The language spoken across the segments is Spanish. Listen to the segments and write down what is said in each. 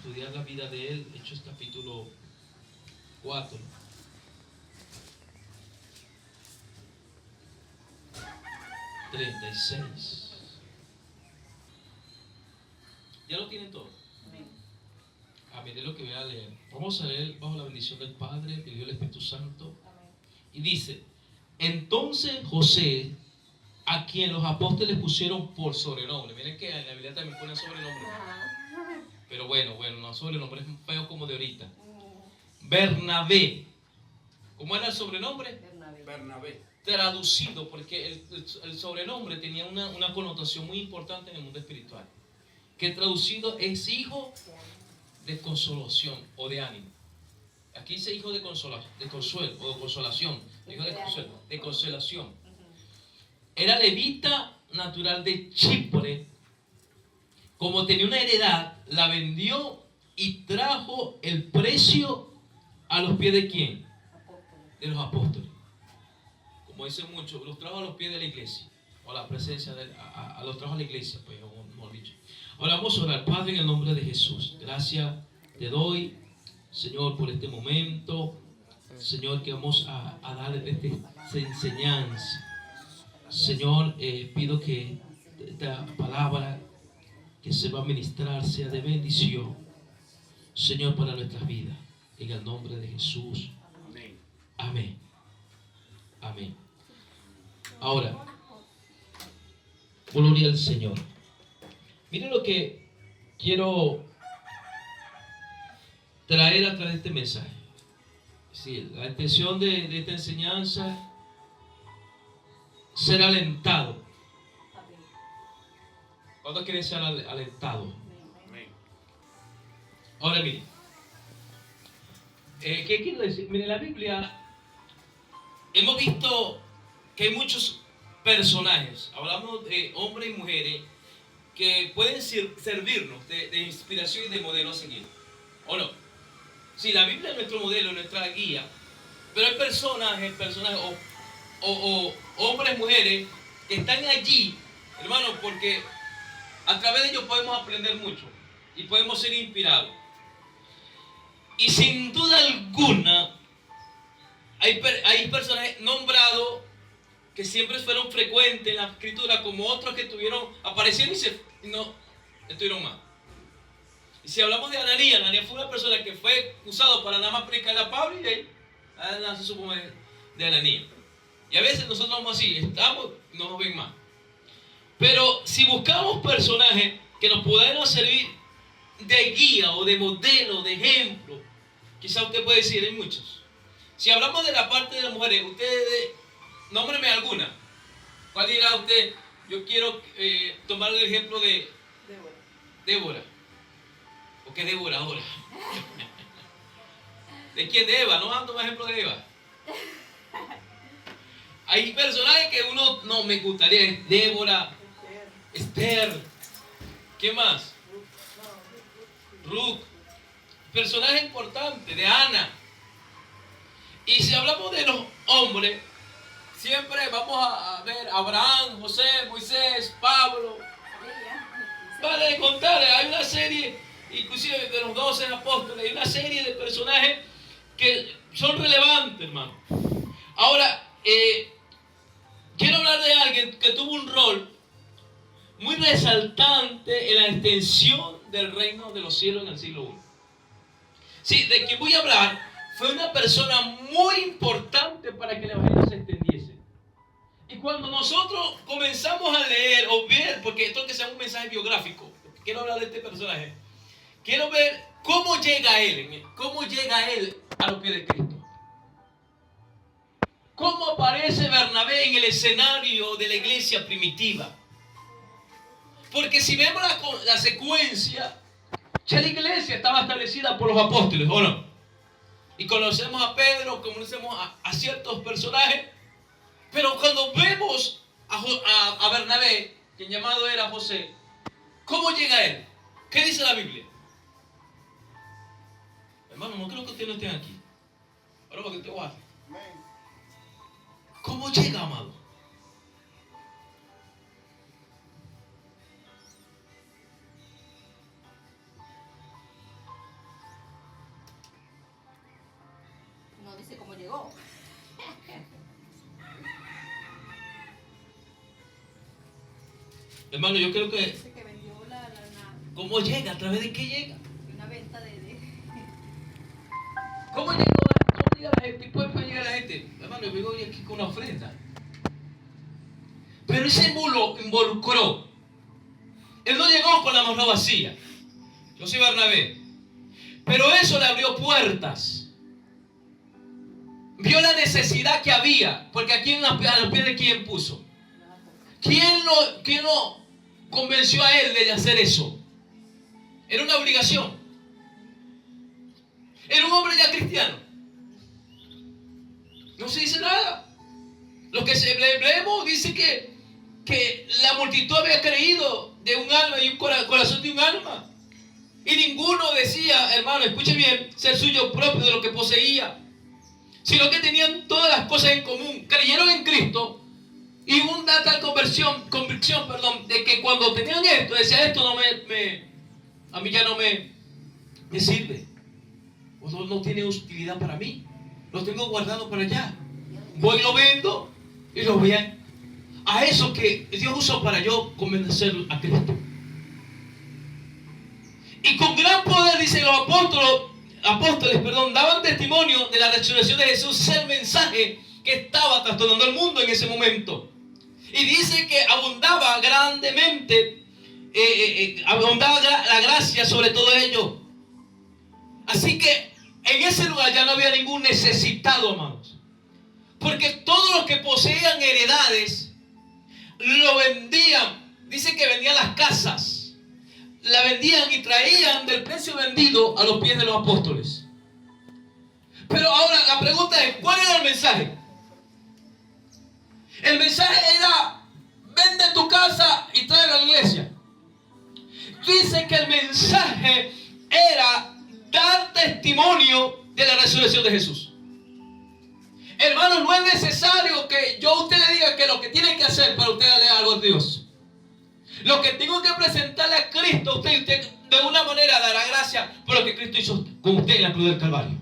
estudiar la vida de él. Hechos capítulo 4. ...36... ¿Ya lo tienen todo? Mire lo que voy a leer. Vamos a leer bajo la bendición del Padre, del Hijo y del Espíritu Santo. Y dice: entonces José, a quien los apóstoles pusieron por sobrenombre. Miren que en la Biblia también ponen sobrenombre. Pero bueno, no sobrenombre es feo como de ahorita. Bernabé. ¿Cómo era el sobrenombre? Bernabé. Traducido, porque el sobrenombre tenía una connotación muy importante en el mundo espiritual. Que traducido es hijo de consolación o de ánimo. Aquí dice hijo de consuelo o de consolación. Hijo de consolación. Era levita natural de Chipre. Como tenía una heredad, la vendió y trajo el precio a los pies de ¿quién? De los apóstoles. Como dicen muchos, los trajo a los pies de la iglesia. O a la presencia los trajo a la iglesia, pues, como dicho. Ahora vamos a orar. Padre, en el nombre de Jesús, gracias te doy, Señor, por este momento. Señor, que vamos a dar esta enseñanza. Señor, pido que esta palabra que se va a ministrar sea de bendición, Señor, para nuestras vidas. En el nombre de Jesús. Amén. Amén. Amén. Ahora, gloria al Señor. Miren lo que quiero traer a través de este mensaje. Sí, la intención de esta enseñanza, ser alentado. ¿Cuántos quieren ser alentados? Amén. Ahora miren, ¿qué quiero decir? Miren, en la Biblia hemos visto que hay muchos personajes, hablamos de hombres y mujeres, que pueden servirnos de inspiración y de modelo a seguir. ¿O no? Sí, la Biblia es nuestro modelo, nuestra guía, pero hay personajes o hombres, mujeres que están allí, hermano, porque a través de ellos podemos aprender mucho y podemos ser inspirados. Y sin duda alguna, hay personajes nombrados que siempre fueron frecuentes en la escritura, como otros que aparecieron y no estuvieron más. Y si hablamos de Ananías fue una persona que fue usado para nada más predicarle a Pablo, y ahí se supo de Ananías. Y a veces nosotros vamos así, estamos y no nos ven más. Pero si buscamos personajes que nos puedan servir de guía o de modelo, de ejemplo, quizá usted puede decir, hay muchos. Si hablamos de la parte de las mujeres, ustedes, nómbreme alguna. ¿Cuál dirá usted? Yo quiero tomar el ejemplo de Débora. ¿O qué Débora ahora? ¿De quién? De Eva. No ando un ejemplo de Eva. Hay personajes que uno no me gustaría. Débora, Esther. ¿Qué más? Ruth. Personaje importante. De Ana. Y si hablamos de los hombres, siempre vamos a ver Abraham, José, Moisés, Pablo. Vale de contar, hay una serie, inclusive de los 12 apóstoles, hay una serie de personajes que son relevantes, hermano. Ahora, quiero hablar de alguien que tuvo un rol muy resaltante en la extensión del reino de los cielos en el siglo I. Sí, de quien voy a hablar fue una persona muy importante para que el evangelio se extendiese. Y cuando nosotros comenzamos a leer o ver, porque esto que sea un mensaje biográfico, quiero hablar de este personaje, quiero ver cómo llega él a los pies de Cristo. Cómo aparece Bernabé en el escenario de la iglesia primitiva. Porque si vemos la secuencia, ya la iglesia estaba establecida por los apóstoles, ¿o no? Y conocemos a Pedro, conocemos a ciertos personajes. Pero cuando vemos a Bernabé, quien llamado era José, ¿cómo llega él? ¿Qué dice la Biblia? Hermano, no creo que ustedes no estén aquí. Ahora porque te voy a hacer. ¿Cómo llega, amado? no dice cómo llegó. Hermano, yo creo que... Dice que vendió la ¿Cómo llega? ¿A través de qué llega? una venta de ¿Cómo llega la gente? ¿Puede llegar la gente? Hermano, yo vengo hoy aquí con una ofrenda. Pero él se involucró. Él no llegó con la mano vacía. Yo soy Bernabé. Pero eso le abrió puertas. Vio la necesidad que había. Porque aquí a los pies de quién puso. ¿Quién lo convenció a él de hacer eso? Era una obligación. Era un hombre ya cristiano. No se dice nada. Lo que leemos dice que la multitud había creído de un alma y un corazón de un alma. Y ninguno decía, hermano, escuche bien, ser suyo propio de lo que poseía, sino que tenían todas las cosas en común. Creyeron en Cristo y hubo una tal convicción, de que cuando tenían esto, decía, esto a mí ya no me sirve. O no tiene utilidad para mí. Lo tengo guardado para allá. Voy y lo vendo y lo voy a eso que Dios usó para yo convencer a Cristo. Y con gran poder, dicen los apóstoles, daban testimonio de la resurrección de Jesús. Es el mensaje que estaba trastornando el mundo en ese momento. Y dice que abundaba grandemente, abundaba la gracia sobre todo ello. Así que en ese lugar ya no había ningún necesitado, amados. Porque todos los que poseían heredades lo vendían. Dice que vendían las casas. La vendían y traían del precio vendido a los pies de los apóstoles. Pero ahora la pregunta es, ¿cuál era el mensaje? El mensaje era, vende tu casa y tráela a la iglesia. Dice que el mensaje era dar testimonio de la resurrección de Jesús. Hermanos, no es necesario que yo a usted le diga que lo que tiene que hacer para usted darle algo a Dios. Lo que tengo que presentarle a Cristo, usted de una manera dará gracia por lo que Cristo hizo con usted en la cruz del Calvario.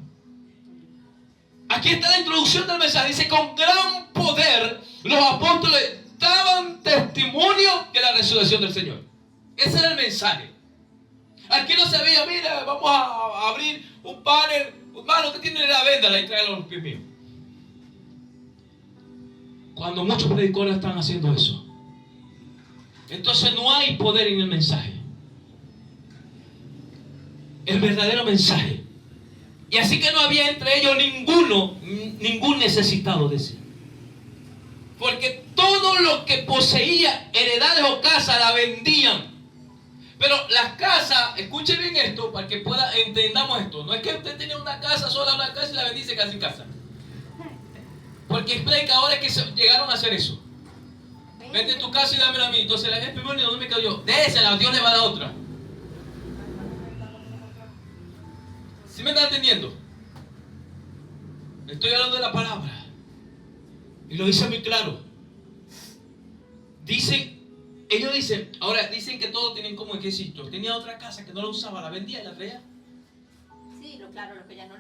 Aquí está la introducción del mensaje. Dice, con gran poder los apóstoles daban testimonio de la resurrección del Señor. Ese era el mensaje. Aquí no se veía, mira, vamos a abrir un panel. Hermano, usted tiene la venda y tráelo a los pies míos. Cuando muchos predicadores están haciendo eso, entonces no hay poder en el mensaje. El verdadero mensaje. Y así que no había entre ellos ningún necesitado, decía. Porque todo lo que poseía, heredades o casas, la vendían. Pero las casas, escuchen bien esto para que entendamos esto. No es que usted tiene una casa, sola una casa y la bendice casa en casa. Porque hay predicadores que llegaron a hacer eso. Vende tu casa y dámela a mí. Entonces la gente primero, ¿dónde me quedo yo? Désela, Dios le va a dar otra. ¿Sí me está entendiendo? Estoy hablando de la palabra. Y lo dice muy claro. Ellos dicen, ahora dicen que todos tienen como ejército. Tenía otra casa que no la usaba, la vendía y la traía. Sí, claro, lo que ya no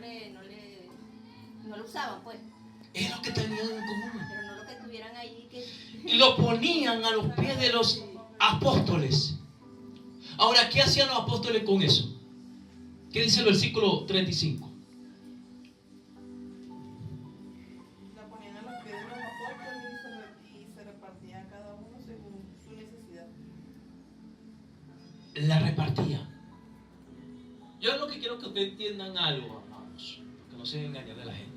lo usaban, pues. Es lo que tenían en común. Pero no lo que tuvieran ahí Y lo ponían a los pies de los apóstoles. Ahora, ¿qué hacían los apóstoles con eso? ¿Qué dice el versículo 35? La ponían a los pies de los apóstoles y se repartía cada uno según su necesidad. La repartían. Yo lo que quiero que ustedes entiendan algo, amados, que no se engañen de la gente.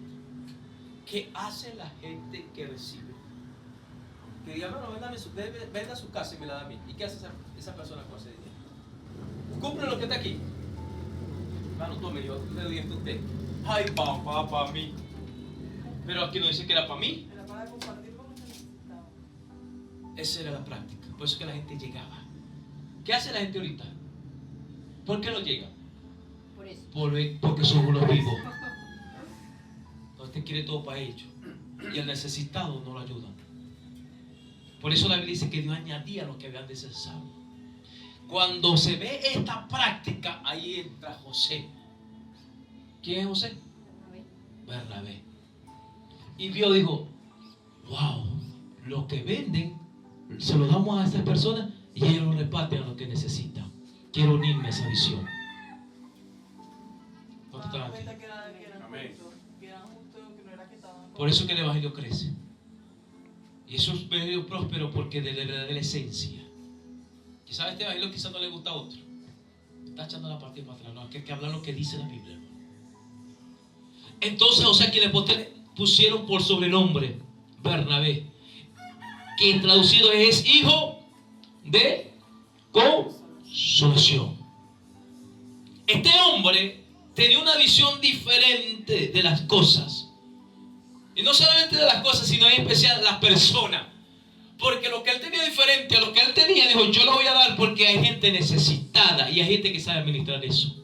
¿Qué hace la gente que recibe? Que diga, no, venda su casa y me la da a mí. ¿Y qué hace esa persona con ese dinero? Cumple lo que está aquí. Hermano, tome, yo le doy esto a usted. Ay, papá, para mí. Pero aquí no dice que era para mí. Era para compartir con los necesitados. Esa era la práctica. Por eso es que la gente llegaba. ¿Qué hace la gente ahorita? ¿Por qué no llega? por eso. Porque somos los vivos. Usted quiere todo para ellos. Y al necesitado no lo ayudan. Por eso la Biblia dice que Dios añadía a los que habían necesitado. Cuando se ve esta práctica, ahí entra José. ¿Quién es José? Bernabé. Bernabé. y vio, dijo, wow, lo que venden se lo damos a estas personas y ellos lo reparten a lo que necesitan. Quiero unirme a esa visión. ¿Cuántos están aquí? Por eso que el evangelio crece. Y eso es medio próspero porque de la esencia. Quizás este evangelio quizás no le gusta a otro. Está echando la partida para atrás. No, hay que hablar lo que dice la Biblia. Entonces, o sea, que le pusieron por sobrenombre Bernabé, que traducido es hijo de consolación. Este hombre tenía una visión diferente de las cosas. Y no solamente de las cosas, sino en especial de las personas. Porque lo que él tenía diferente a lo que él tenía, dijo, yo lo voy a dar porque hay gente necesitada y hay gente que sabe administrar eso.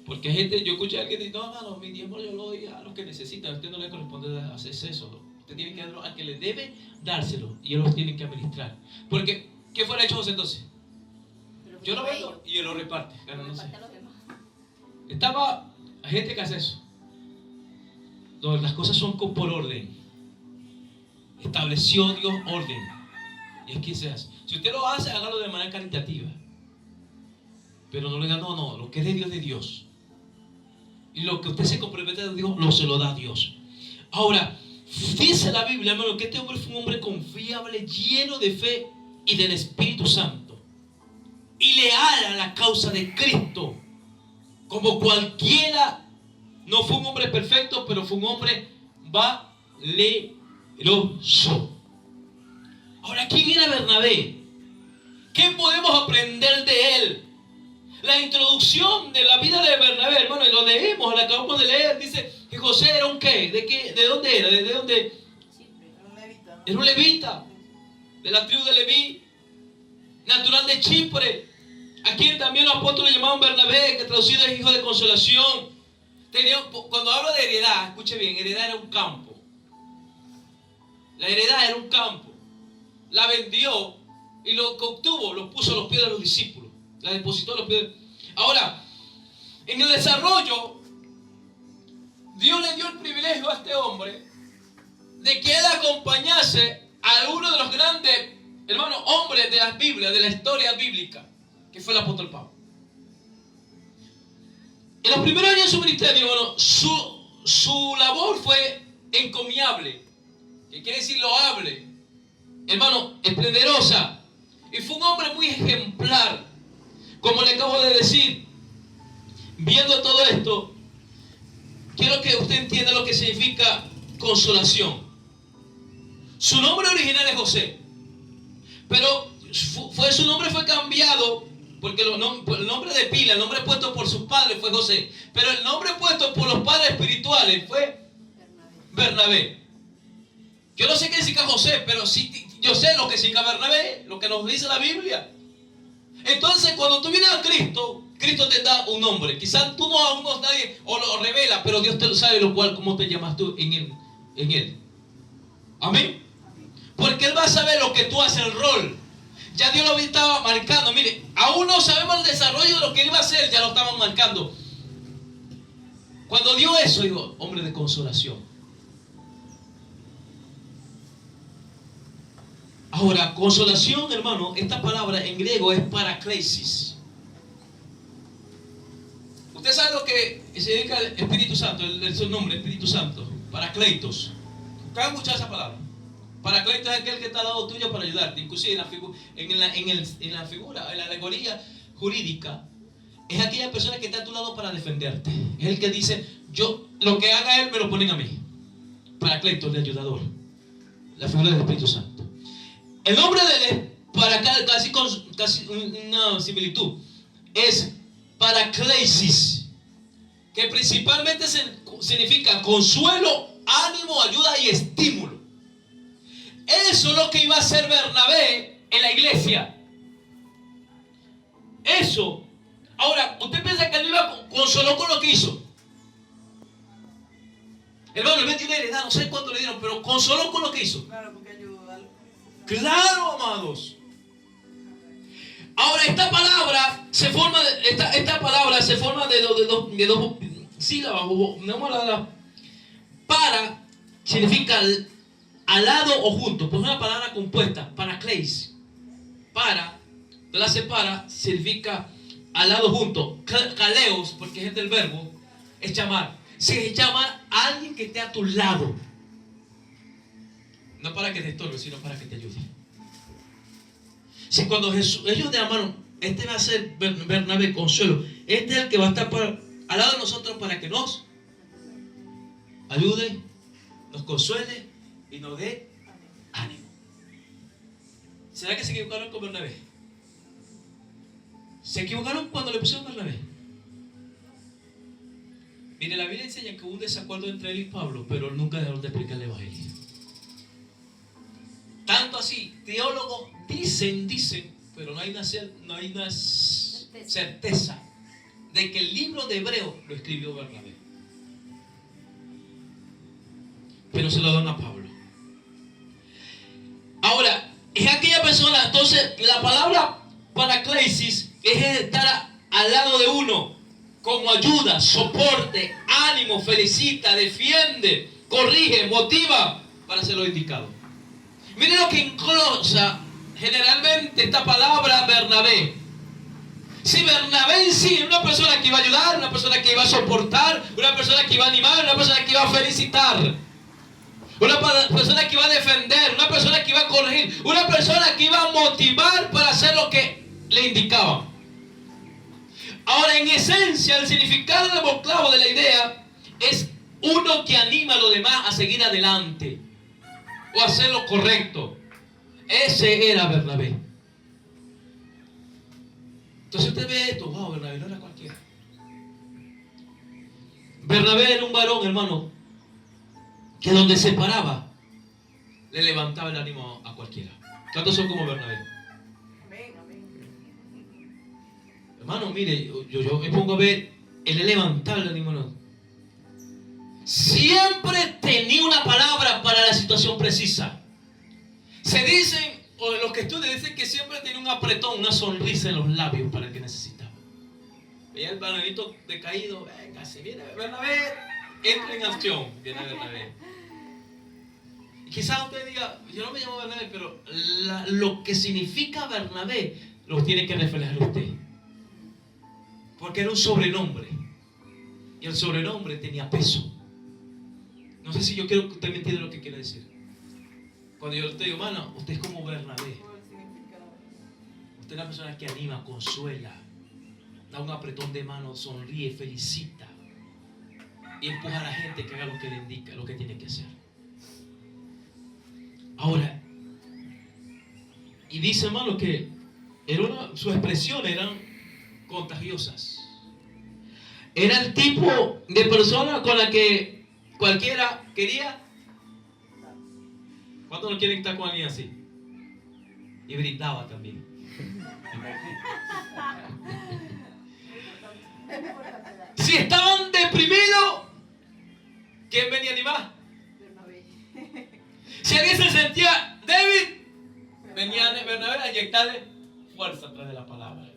Porque hay gente, yo escuché a alguien que dice, no, hermano, mi diezmo yo lo doy a los que necesitan. A usted no le corresponde hacer eso. Usted tiene que darlo al que le debe dárselo y ellos lo tienen que administrar. Porque, ¿qué fuera hecho José entonces? Yo lo vendo y él lo reparte. Ganándose. Hay gente que hace eso. Donde las cosas son por orden. Estableció Dios orden. Y es que se hace. Si usted lo hace, hágalo de manera caritativa. Pero no le diga, no, lo que es de Dios, de Dios. Y lo que usted se compromete a Dios, se lo da a Dios. Ahora, dice la Biblia, hermano, que este hombre fue un hombre confiable, lleno de fe y del Espíritu Santo. Y leal a la causa de Cristo. Como cualquiera. No fue un hombre perfecto, pero fue un hombre valeroso. Ahora, ¿quién era Bernabé? ¿Qué podemos aprender de él? La introducción de la vida de Bernabé, hermano, y lo leemos, la acabamos de leer, dice que José era un ¿qué? ¿De dónde era? ¿De dónde? Era un levita, de la tribu de Leví, natural de Chipre. Aquí también los apóstoles llamaban Bernabé, que traducido es hijo de consolación. Cuando hablo de heredad, escuche bien, heredad era un campo. La heredad era un campo. La vendió y lo que obtuvo lo puso a los pies de los discípulos. La depositó a los pies. Ahora, en el desarrollo, Dios le dio el privilegio a este hombre de que él acompañase a uno de los grandes, hermanos, hombres de la Biblia, de la historia bíblica, que fue el apóstol Pablo. En los primeros años de su ministerio, hermano, su labor fue encomiable, que quiere decir loable, hermano, esplendorosa, y fue un hombre muy ejemplar. Como le acabo de decir, viendo todo esto, quiero que usted entienda lo que significa consolación. Su nombre original es José, pero su nombre fue cambiado. Porque el nombre de pila, el nombre puesto por sus padres fue José. Pero el nombre puesto por los padres espirituales fue Bernabé. Yo no sé qué significa José, pero sí, yo sé lo que significa Bernabé, lo que nos dice la Biblia. Entonces, cuando tú vienes a Cristo, Cristo te da un nombre. Quizás tú aún no nadie o lo revela, pero Dios te lo sabe, lo cual, cómo te llamas tú en Él. Amén. Porque Él va a saber lo que tú haces, el rol. Ya Dios lo estaba marcando. Mire, aún no sabemos el desarrollo de lo que Él iba a hacer, ya lo estaban marcando. Cuando dio eso, dijo, hombre de consolación. Ahora, consolación, hermano, esta palabra en griego es paraklesis. Usted sabe lo que significa el Espíritu Santo, el nombre, Espíritu Santo, parakleitos. ¿Usted ha escuchado esa palabra? Paracletos es aquel que está dado tuyo para ayudarte. Inclusive en la figura, en la alegoría jurídica, es aquella persona que está a tu lado para defenderte. Es el que dice, yo, lo que haga él me lo ponen a mí. Paracletos, el ayudador. La figura del Espíritu Santo. El nombre de él, para casi una similitud, es paraclesis, que principalmente significa consuelo, ánimo, ayuda y estímulo. Eso es lo que iba a hacer Bernabé en la iglesia. Eso. Ahora, ¿usted piensa que él iba consoló con lo que hizo? Hermano, él tiene heredad, no sé cuánto le dieron, pero consoló con lo que hizo. Claro, porque ayudó a los... Claro, amados. Ahora, esta palabra se forma de dos sílabas. Para significa al lado o junto. Pues una palabra compuesta, parakleis. Para, la separa, significa al lado junto. Kaleos, porque es del verbo, es llamar. Es llamar a alguien que esté a tu lado. No para que te estorbe, sino para que te ayude. Si cuando ellos llamaron, este va a ser Bernabé, Consuelo, este es el que va a estar al lado de nosotros para que nos ayude, nos consuele y nos dé ánimo. ¿Será que se equivocaron con Bernabé? ¿Se equivocaron cuando le pusieron Bernabé? Mire, la Biblia enseña que hubo un desacuerdo entre él y Pablo, pero nunca dejaron de explicar el Evangelio. Tanto así, teólogos dicen, pero no hay una certeza de que el libro de Hebreo lo escribió Bernabé. Pero se lo dan a Pablo. Ahora, es aquella persona, entonces, la palabra paraklesis es estar al lado de uno, como ayuda, soporte, ánimo, felicita, defiende, corrige, motiva para hacer lo indicado. Miren lo que englosa generalmente esta palabra Bernabé. Si Bernabé en sí es una persona que iba a ayudar, una persona que iba a soportar, una persona que iba a animar, una persona que iba a felicitar, una persona que iba a defender, una persona que iba a corregir, una persona que iba a motivar para hacer lo que le indicaban. Ahora, en esencia, el significado democlavo de la idea es uno que anima a los demás a seguir adelante o a hacer lo correcto. Ese era Bernabé. Entonces usted ve esto, wow, Bernabé no era cualquiera. Bernabé era un varón, hermano, que donde se paraba, le levantaba el ánimo a cualquiera. ¿Cuántos son como Bernabé? Amén, amén. Hermano, mire, yo me pongo a ver, él le levantaba el ánimo. Siempre tenía una palabra para la situación precisa. Se dicen, o los que estudian dicen que siempre tenía un apretón, una sonrisa en los labios para el que necesitaba. Veía el bananito decaído, venga, se viene Bernabé, entra en acción, viene Bernabé. Y quizás usted diga, yo no me llamo Bernabé, pero lo que significa Bernabé lo tiene que reflejar usted. Porque era un sobrenombre. Y el sobrenombre tenía peso. No sé si yo quiero que usted me entienda lo que quiero decir. Cuando yo te digo, hermano, usted es como Bernabé. Usted es una persona que anima, consuela, da un apretón de mano, sonríe, felicita y empuja a la gente que haga lo que le indica, lo que tiene que hacer. Ahora, y dice, hermano, que sus expresiones eran contagiosas. Era el tipo de persona con la que cualquiera quería. ¿Cuántos no quieren estar con alguien así? Y brindaba también. Si estaban deprimidos, ¿quién venía a animar? Si alguien se sentía débil, venía Bernabé a inyectarle fuerza a través de la palabra.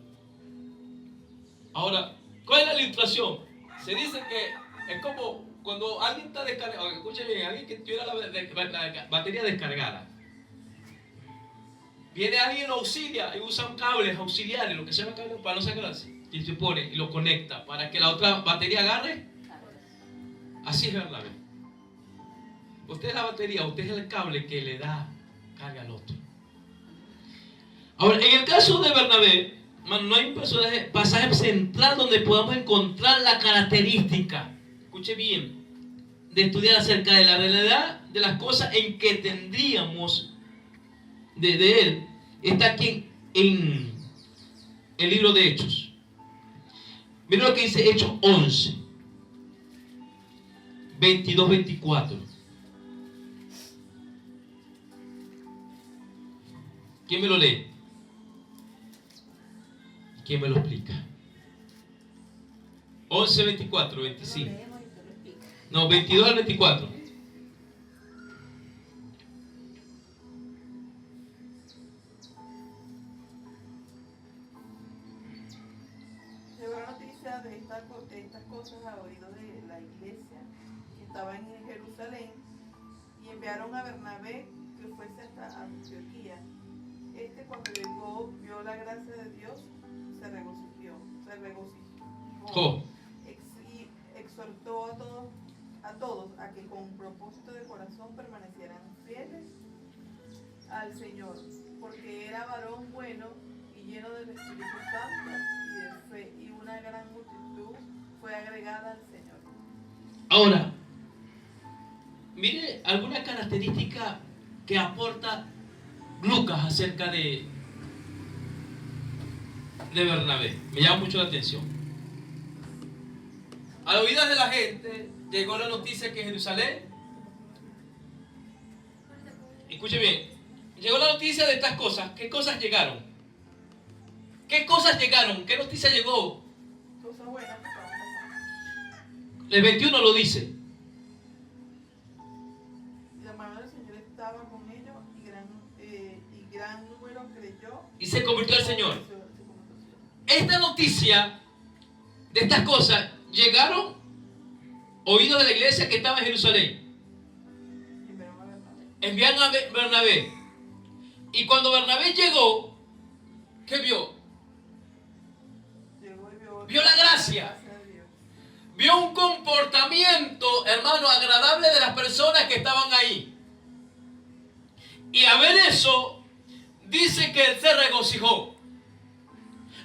Ahora, ¿cuál es la ilustración? Se dice que es como cuando alguien está descargado, escuchen bien, alguien que tuviera la batería descargada. Viene alguien, lo auxilia y usa cables auxiliares, lo que se llama cable para no sacarse, y se pone y lo conecta para que la otra batería agarre. Así es Bernabé. Usted es la batería, usted es el cable que le da carga al otro. Ahora, en el caso de Bernabé, no hay un pasaje central donde podamos encontrar la característica, escuche bien, de estudiar acerca de la realidad de las cosas en que tendríamos de él. Está aquí en el libro de Hechos. Miren lo que dice Hechos 11, 22, 24. ¿Quién me lo lee? ¿Quién me lo explica? 11, 24, 25. No, 22 al 24. Llegó la noticia de estas cosas a oídos de la iglesia que estaba en Jerusalén, y enviaron a Bernabé que fuese hasta Antioquía. Cuando llegó, vio la gracia de Dios, se regocijó y exhortó a todos a que con propósito de corazón permanecieran fieles al Señor, porque era varón bueno y lleno del Espíritu Santo y de fe, y una gran multitud fue agregada al Señor. Ahora, mire alguna característica que aporta Lucas acerca de Bernabé. Me llama mucho la atención. A oídas de la gente llegó la noticia que en Jerusalén, escuche bien, llegó la noticia de estas cosas. ¿Qué cosas llegaron? ¿Qué cosas llegaron? ¿Qué noticia llegó? Cosas buenas que estaban pasando. El 21 lo dice. La mano del Señor estaba con ellos y gran número creyó. Y se convirtió al Señor. Esta noticia de estas cosas llegaron oídos de la iglesia que estaba en Jerusalén. Enviaron a Bernabé. Y cuando Bernabé llegó, ¿qué vio? Vio la gracia. Vio un comportamiento, hermano, agradable de las personas que estaban ahí. Y a ver eso, dice que él se regocijó.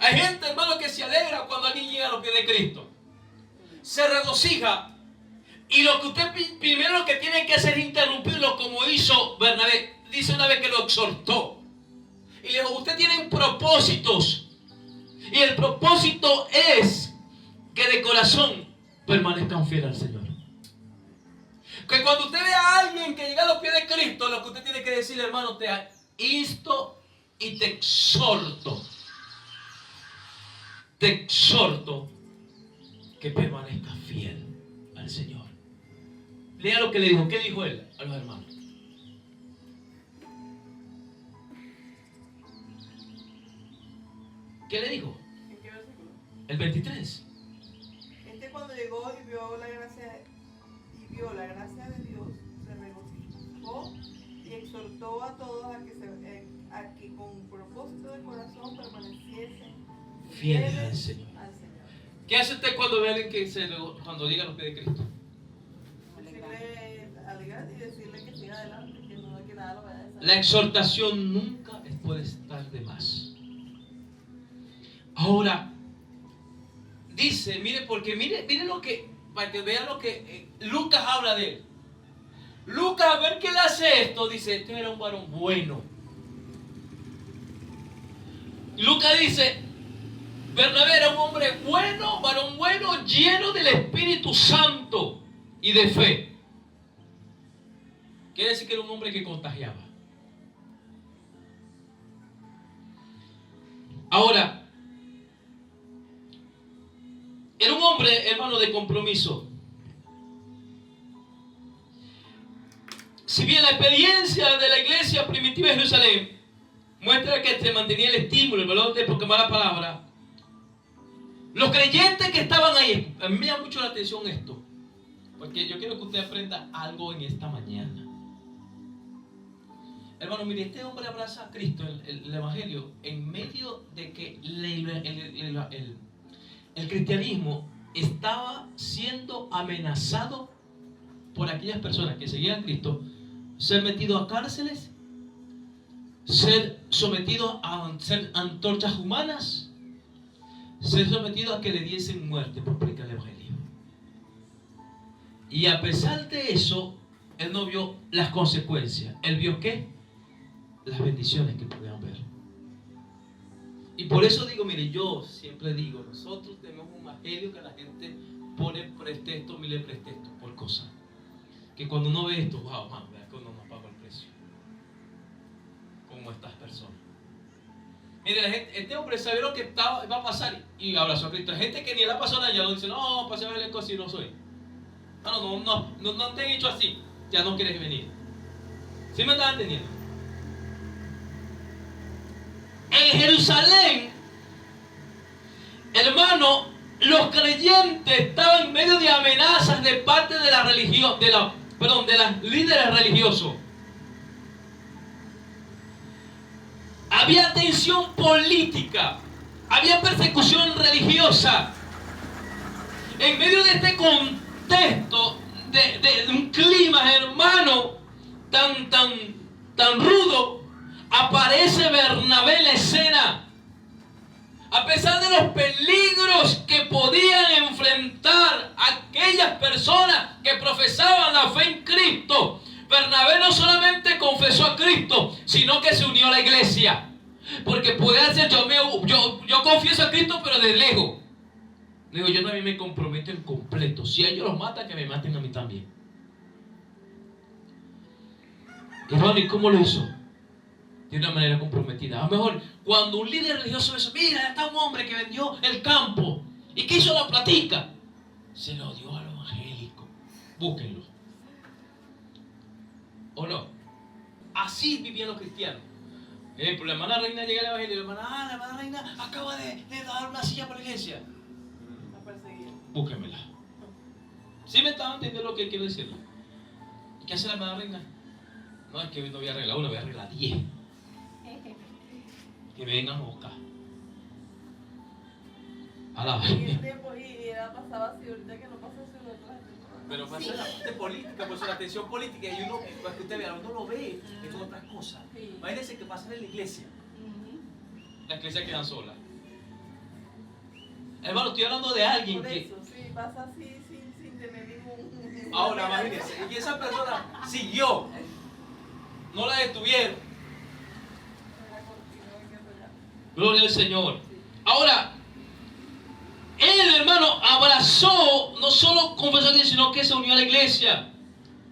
Hay gente, hermano, que se alegra cuando alguien llega a los pies de Cristo. Se regocija. Y lo que usted primero que tiene que hacer es interrumpirlo, como hizo Bernabé. Dice una vez que lo exhortó. Y le dijo, usted tiene propósitos. Y el propósito es que de corazón permanezcan fieles al Señor. Que cuando usted ve a alguien que llega a los pies de Cristo, lo que usted tiene que decirle, hermano, te insto y te exhorto. Te exhorto que permanezcas fiel al Señor. Lea lo que le dijo. ¿Qué dijo él a los hermanos? ¿Qué le dijo? ¿En qué versículo? El 23. Cuando llegó y vio la gracia de Dios, se regocijó y exhortó a todos a que con propósito de corazón permaneciesen fieles al Señor. ¿Qué hace usted cuando ve a alguien cuando llega a los pies de Cristo? Alegrar y decirle que siga adelante, que nada lo vaya a desanimar. La exhortación nunca puede estar de más. Ahora, dice, mire lo que, para que vean lo que Lucas habla de él. Lucas, a ver qué le hace esto, dice, este era un varón bueno. Lucas dice, Bernabé era un hombre bueno, varón bueno, lleno del Espíritu Santo y de fe. Quiere decir que era un hombre que contagiaba. Ahora, era un hombre, hermano, de compromiso. Si bien la experiencia de la iglesia primitiva de Jerusalén muestra que se mantenía el estímulo, el valor de proclamar la palabra, los creyentes que estaban ahí, a mí me llama mucho la atención esto, porque yo quiero que usted aprenda algo en esta mañana. Hermano, mire, este hombre abraza a Cristo, el Evangelio, en medio de que el cristianismo estaba siendo amenazado por aquellas personas que seguían a Cristo, ser metido a cárceles, ser sometido a ser antorchas humanas, ser sometido a que le diesen muerte por predicar el Evangelio. Y a pesar de eso, él no vio las consecuencias. Él vio ¿qué? Las bendiciones que podían ver. Y por eso digo, mire, yo siempre digo, nosotros tenemos un evangelio que la gente pone pretexto, mire pretexto por cosas. Que cuando uno ve esto, wow, man, vea que uno no paga el precio. Como estas personas. Mire, la gente, este hombre sabía lo que va a pasar y abrazó a Cristo. Hay gente que ni le ha pasado nada, ya lo dice, no, pasé a ver el cosi, no soy. No te han hecho así, ya no quieres venir. ¿Sí me están entendiendo? En Jerusalén, hermano, los creyentes estaban en medio de amenazas de parte de la religión, de los líderes religiosos. Había tensión política, había persecución religiosa. En medio de este contexto, de un clima, hermano, tan rudo, aparece Bernabé en la escena. A pesar de los peligros que podían enfrentar aquellas personas que profesaban la fe en Cristo, Bernabé no solamente confesó a Cristo, sino que se unió a la iglesia. Porque puede ser, yo confieso a Cristo, pero de lejos. Digo, yo también me comprometo en completo. Si ellos los matan, que me maten a mí también. Hermano, ¿y cómo lo hizo? De una manera comprometida. A lo mejor, cuando un líder religioso dice, mira, está un hombre que vendió el campo. ¿Y qué hizo la platica? Se lo dio a los evangélicos. Búsquenlo. ¿O no? Así vivían los cristianos. Ejemplo, la hermana Reina llega al evangelio y la hermana Reina acaba de dar una silla para la iglesia. La perseguía. Búsquenmela. ¿Sí me estaban entendiendo lo que quiero decirle? ¿Qué hace la hermana Reina? No, es que no voy a arreglar una, voy a arreglar 10. Que me vengan a buscar. A la Y el tiempo, y era pasaba así, ahorita que no pasa así, Pero pasa la parte política, pues la tensión política, y uno, para que usted vea, uno lo ve, es como otras cosas. Sí. Imagínense que pasa en la iglesia. Las iglesias quedan solas. Hermano, estoy hablando de alguien Por que... eso, sí, pasa así sin tener ningún... Ahora, imagínense, y esa persona siguió, no la detuvieron. Gloria al Señor. Ahora, él, hermano, abrazó, no solo confesó a Dios, sino que se unió a la iglesia.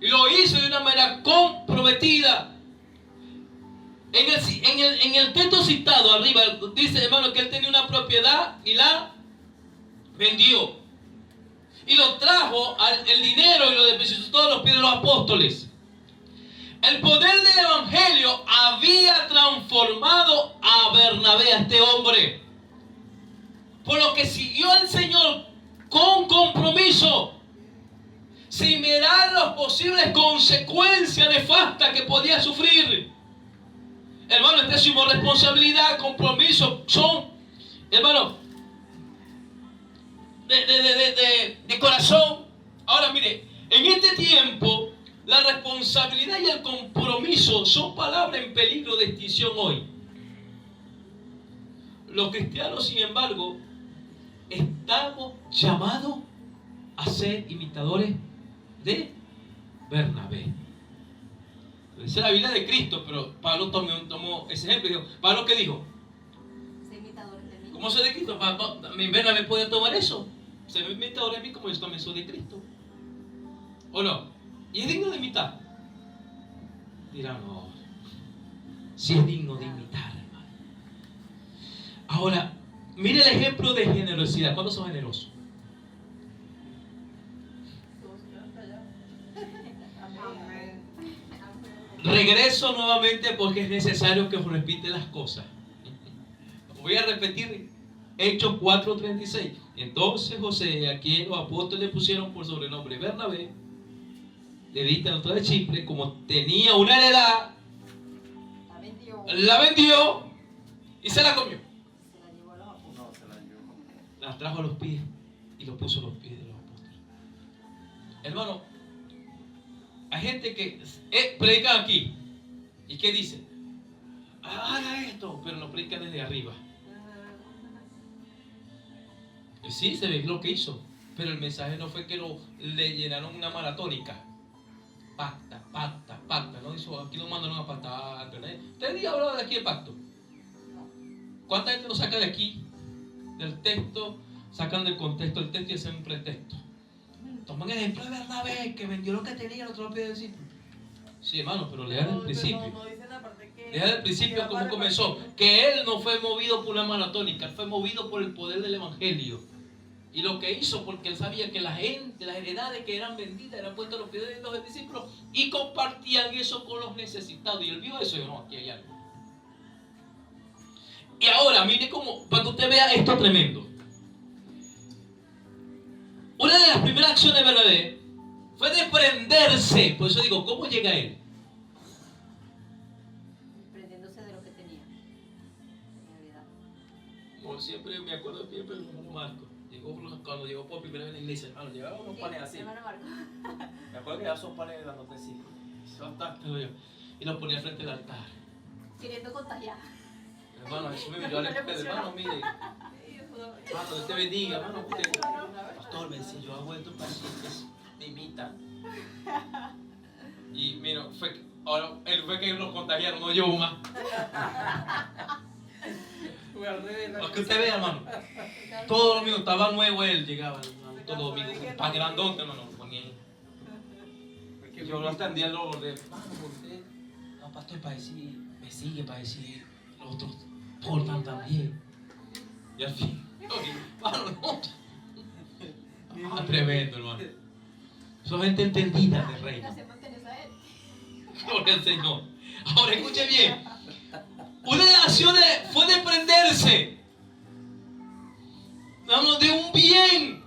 Y lo hizo de una manera comprometida. En el texto citado arriba, dice, hermano, que él tenía una propiedad y la vendió. Y lo trajo, el dinero, y lo depositó todos los pies de los apóstoles. El poder del evangelio había transformado a Bernabé, a este hombre. Por lo que siguió al Señor con compromiso, sin mirar las posibles consecuencias nefastas que podía sufrir. Hermano, esta es su responsabilidad, compromiso, son, hermano, de corazón. Ahora mire, en este tiempo, la responsabilidad y el compromiso son palabras en peligro de extinción hoy. Los cristianos, sin embargo, estamos llamados a ser imitadores de Bernabé. Dice la Biblia de Cristo, pero Pablo tomó ese ejemplo y dijo, ¿Pablo qué dijo? Ser imitadores de mí. ¿Cómo soy de Cristo? ¿Bernabé puede tomar eso? Ser imitador de mí como yo también soy de Cristo. ¿O no? ¿Y es digno de imitar? Dirán, no. Si es digno de imitar, hermano. Ahora, mire el ejemplo de generosidad. ¿Cuántos son generosos? Regreso nuevamente porque es necesario que os repite las cosas. Voy a repetir Hechos 4:36. Entonces José, a quien los apóstoles pusieron por sobrenombre Bernabé, levita otra de Chipre, como tenía una heredad, la vendió y se la comió. Se la llevó a los apóstoles. No, se la llevó. La trajo a los pies y los puso a los pies de los apóstoles. Hermano, hay gente que predica aquí y que dice, haga esto, pero lo predica desde arriba. Sí, se ve lo que hizo, pero el mensaje no fue que le llenaron una maratónica. Pacta, pacta, pacta. No hizo, aquí nos mandaron a pactar. ¿Usted ha hablado de aquí el pacto? ¿Cuánta gente nos saca de aquí, del texto, sacan del contexto del texto y hacen un pretexto? Toman el ejemplo de Bernabé, que vendió lo que tenía, el otro lo pidió decir. Sí, hermano, pero lea del principio. No dice la parte que... Lea del principio cómo comenzó. Que él no fue movido por una maratónica, él fue movido por el poder del evangelio. Y lo que hizo, porque él sabía que la gente, las heredades que eran vendidas, eran puestas a los pies de los discípulos y compartían eso con los necesitados. Y él vio eso y dijo, no, aquí hay algo. Y ahora, mire cómo, para que usted vea esto tremendo. acción de Bernabé fue desprenderse. Por eso digo, ¿cómo llega él? Desprendiéndose de lo que tenía. En realidad. Como siempre me acuerdo siempre del hermano Marco. Cuando llegó por primera vez a la iglesia, hermano, llevaba unos panes así. Hermano Marco. Me acuerdo que ya son panes de la notecita. Y los ponía frente al altar. Queriendo contagiar. Hermano, eso mismo, yo le dije, hermano, mire, hermano, Dios te bendiga, hermano. Pastor, ven, si yo hago esto para que me imita. Y mira, ahora él fue que nos contagiaron, no yo más. Para que usted vea, hermano. Todos los míos, estaba nuevo él, llegaba todos los domingos, para grandote, hermano, lo ponía ahí. Yo lo atendía al lobo de hermano, usted, no, pastor, para decir, me sigue, para decir, los otros portan también. Y al fin, hermano, no. Ah, tremendo, hermano. Son gente entendida del reino. Gloria al Señor. Ahora escuche bien. Una de las acciones fue desprenderse, de un bien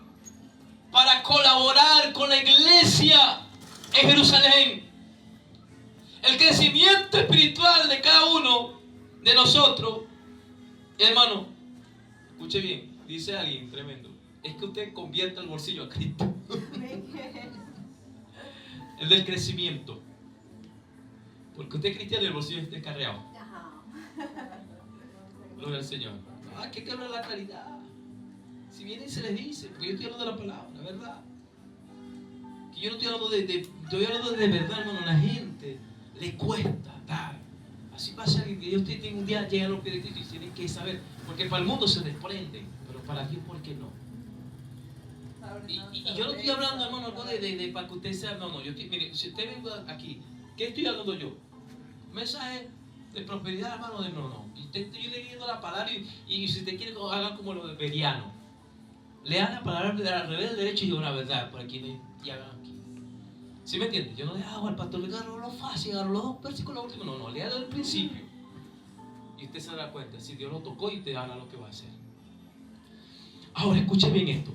para colaborar con la iglesia en Jerusalén. El crecimiento espiritual de cada uno de nosotros, hermano, escuche bien, dice alguien tremendo, es que usted convierta el bolsillo a Cristo. El del crecimiento. Porque usted es cristiano y el bolsillo está descarriado. Gloria al Señor. Que hablar de la caridad. Si viene y se les dice, porque yo estoy hablando de la palabra, la verdad. Que yo no estoy hablando estoy hablando de verdad, hermano. A la gente le cuesta dar. Así pasa que Dios tiene un día llega a los pies de Cristo y tienen que saber, porque para el mundo se desprende, pero para Dios, ¿por qué no? Y yo no estoy hablando, hermano, algo de para que usted sea, no, yo estoy, mire, si usted venga aquí, ¿qué estoy hablando yo? Mensaje de prosperidad, hermano, no. Y estoy leyendo la palabra y si usted quiere, hagan como los berianos. Lean la palabra al revés del derecho y yo la verdad, por aquí y hagan aquí. ¿Sí me entiende? Yo no le hago al pastor, le agarro lo fácil, agarro los dos versículos últimos. No, léalo al principio. Y usted se dará cuenta, si Dios lo tocó y te haga lo que va a hacer. Ahora, escuche bien esto.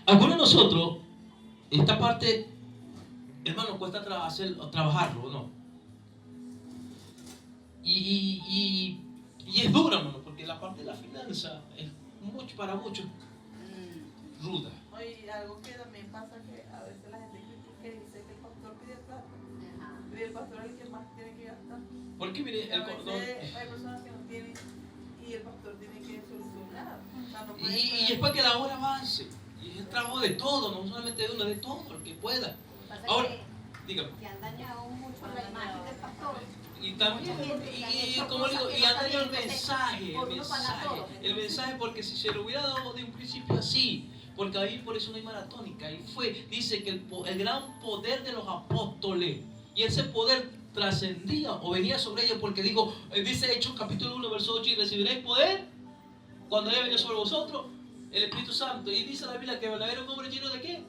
Algunos de nosotros, esta parte, hermano, cuesta trabajarlo, ¿o no? Y es dura, hermano, porque la parte de la finanza es para muchos ruda. Oye, algo que también pasa que a veces la gente critica y dice que el pastor pide plata. Y el pastor es el que más tiene que gastar. Porque mire, a veces hay personas que no tienen y el pastor tiene que solucionar. O sea, no y es para que la obra avance. Y es el trabajo de todo, no solamente de uno, de todo, el que pueda. Ahora, dígame. Que han dañado mucho la imagen del pastor. Y como digo, y han dañado el mensaje, porque si se lo hubiera dado de un principio así, porque ahí por eso no hay maratónica, y dice que el gran poder de los apóstoles, y ese poder trascendía o venía sobre ellos, porque dice Hechos capítulo 1, verso 8, y recibiréis poder cuando haya venido sobre vosotros el Espíritu Santo, y dice la Biblia que Bernabé era un hombre lleno de ¿qué?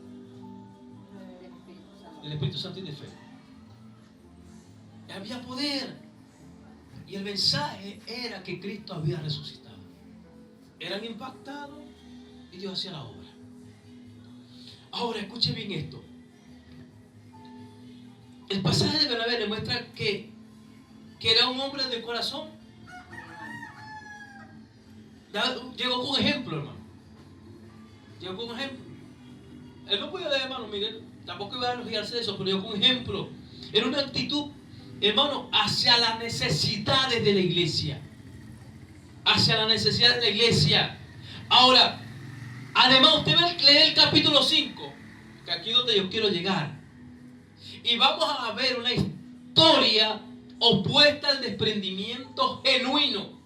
Del Espíritu Santo y de fe. Había poder. Y el mensaje era que Cristo había resucitado. Eran impactados y Dios hacía la obra. Ahora, escuche bien esto. El pasaje de Bernabé demuestra que era un hombre de corazón. Llegó con ejemplo, hermano. Llegó con ejemplo. Él no podía leer, hermano, miren, tampoco iba a elogiarse de eso, pero llegó con ejemplo. Era una actitud, hermano, hacia las necesidades de la iglesia. Hacia las necesidades de la iglesia. Ahora, además usted va a leer el capítulo 5, que aquí es donde yo quiero llegar. Y vamos a ver una historia opuesta al desprendimiento genuino.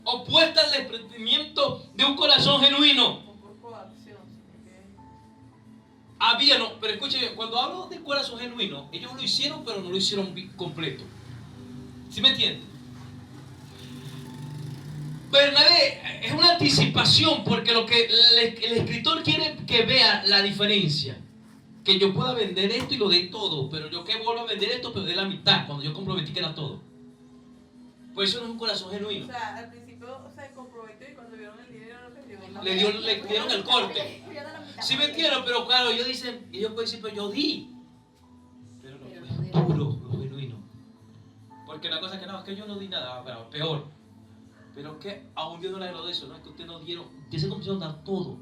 Opuesta al desprendimiento de un corazón genuino. O por coacción. Pero escuchen, cuando hablo de corazón genuino, ellos lo hicieron, pero no lo hicieron completo. ¿Sí me entienden? Bernabé es una anticipación, porque lo que el escritor quiere que vea la diferencia. Que yo pueda vender esto y lo dé todo, pero yo que vuelvo a vender esto, pero de la mitad, cuando yo comprometí que era todo. Pues eso no es un corazón genuino. O sea, al principio se comprometió y cuando vieron el dinero lo que dio. le dieron el corte. Sí me entienden, pero claro, ellos pueden decir, pero yo di. Pero no fue puro, lo genuino. Porque la cosa es que no, es que yo no di nada, pero peor. Pero es que aún Dios no le agradó eso, no es que ustedes no dieron, ustedes se comenzaron a dar todo.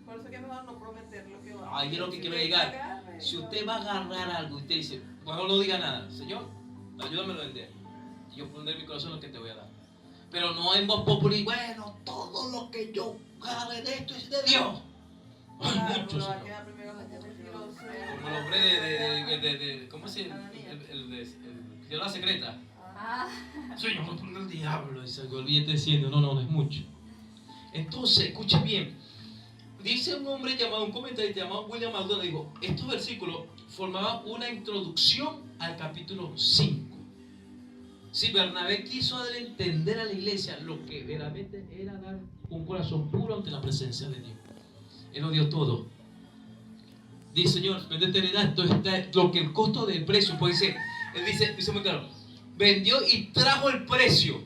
Por eso que es mejor no prometer lo que va. Ahí es lo que quiero llegar. Si usted va a agarrar algo y usted dice, mejor no diga nada, Señor, ayúdame a vender. Y yo pondré en mi corazón lo que te voy a dar. Pero no en voz popular, bueno, todo lo que yo agarre de esto es de Dios. Hay Claro, muchos. va a quedar primero mentiroso. Como el hombre de ¿cómo se llama? El de la secreta. Ah, Señor, no ponga el diablo. Y se olvide diciendo, no es mucho. Entonces, escuche bien. Dice un hombre llamado, un comentarista llamado William McDonald, dijo, estos versículos formaban una introducción al capítulo 5. Si Bernabé quiso darle a entender a la iglesia lo que verdaderamente era dar un corazón puro ante la presencia de Dios. Él lo dio todo. Dice, Señor, vendete heredad, esto está lo que el costo del precio puede ser. Él dice muy claro, vendió y trajo el precio.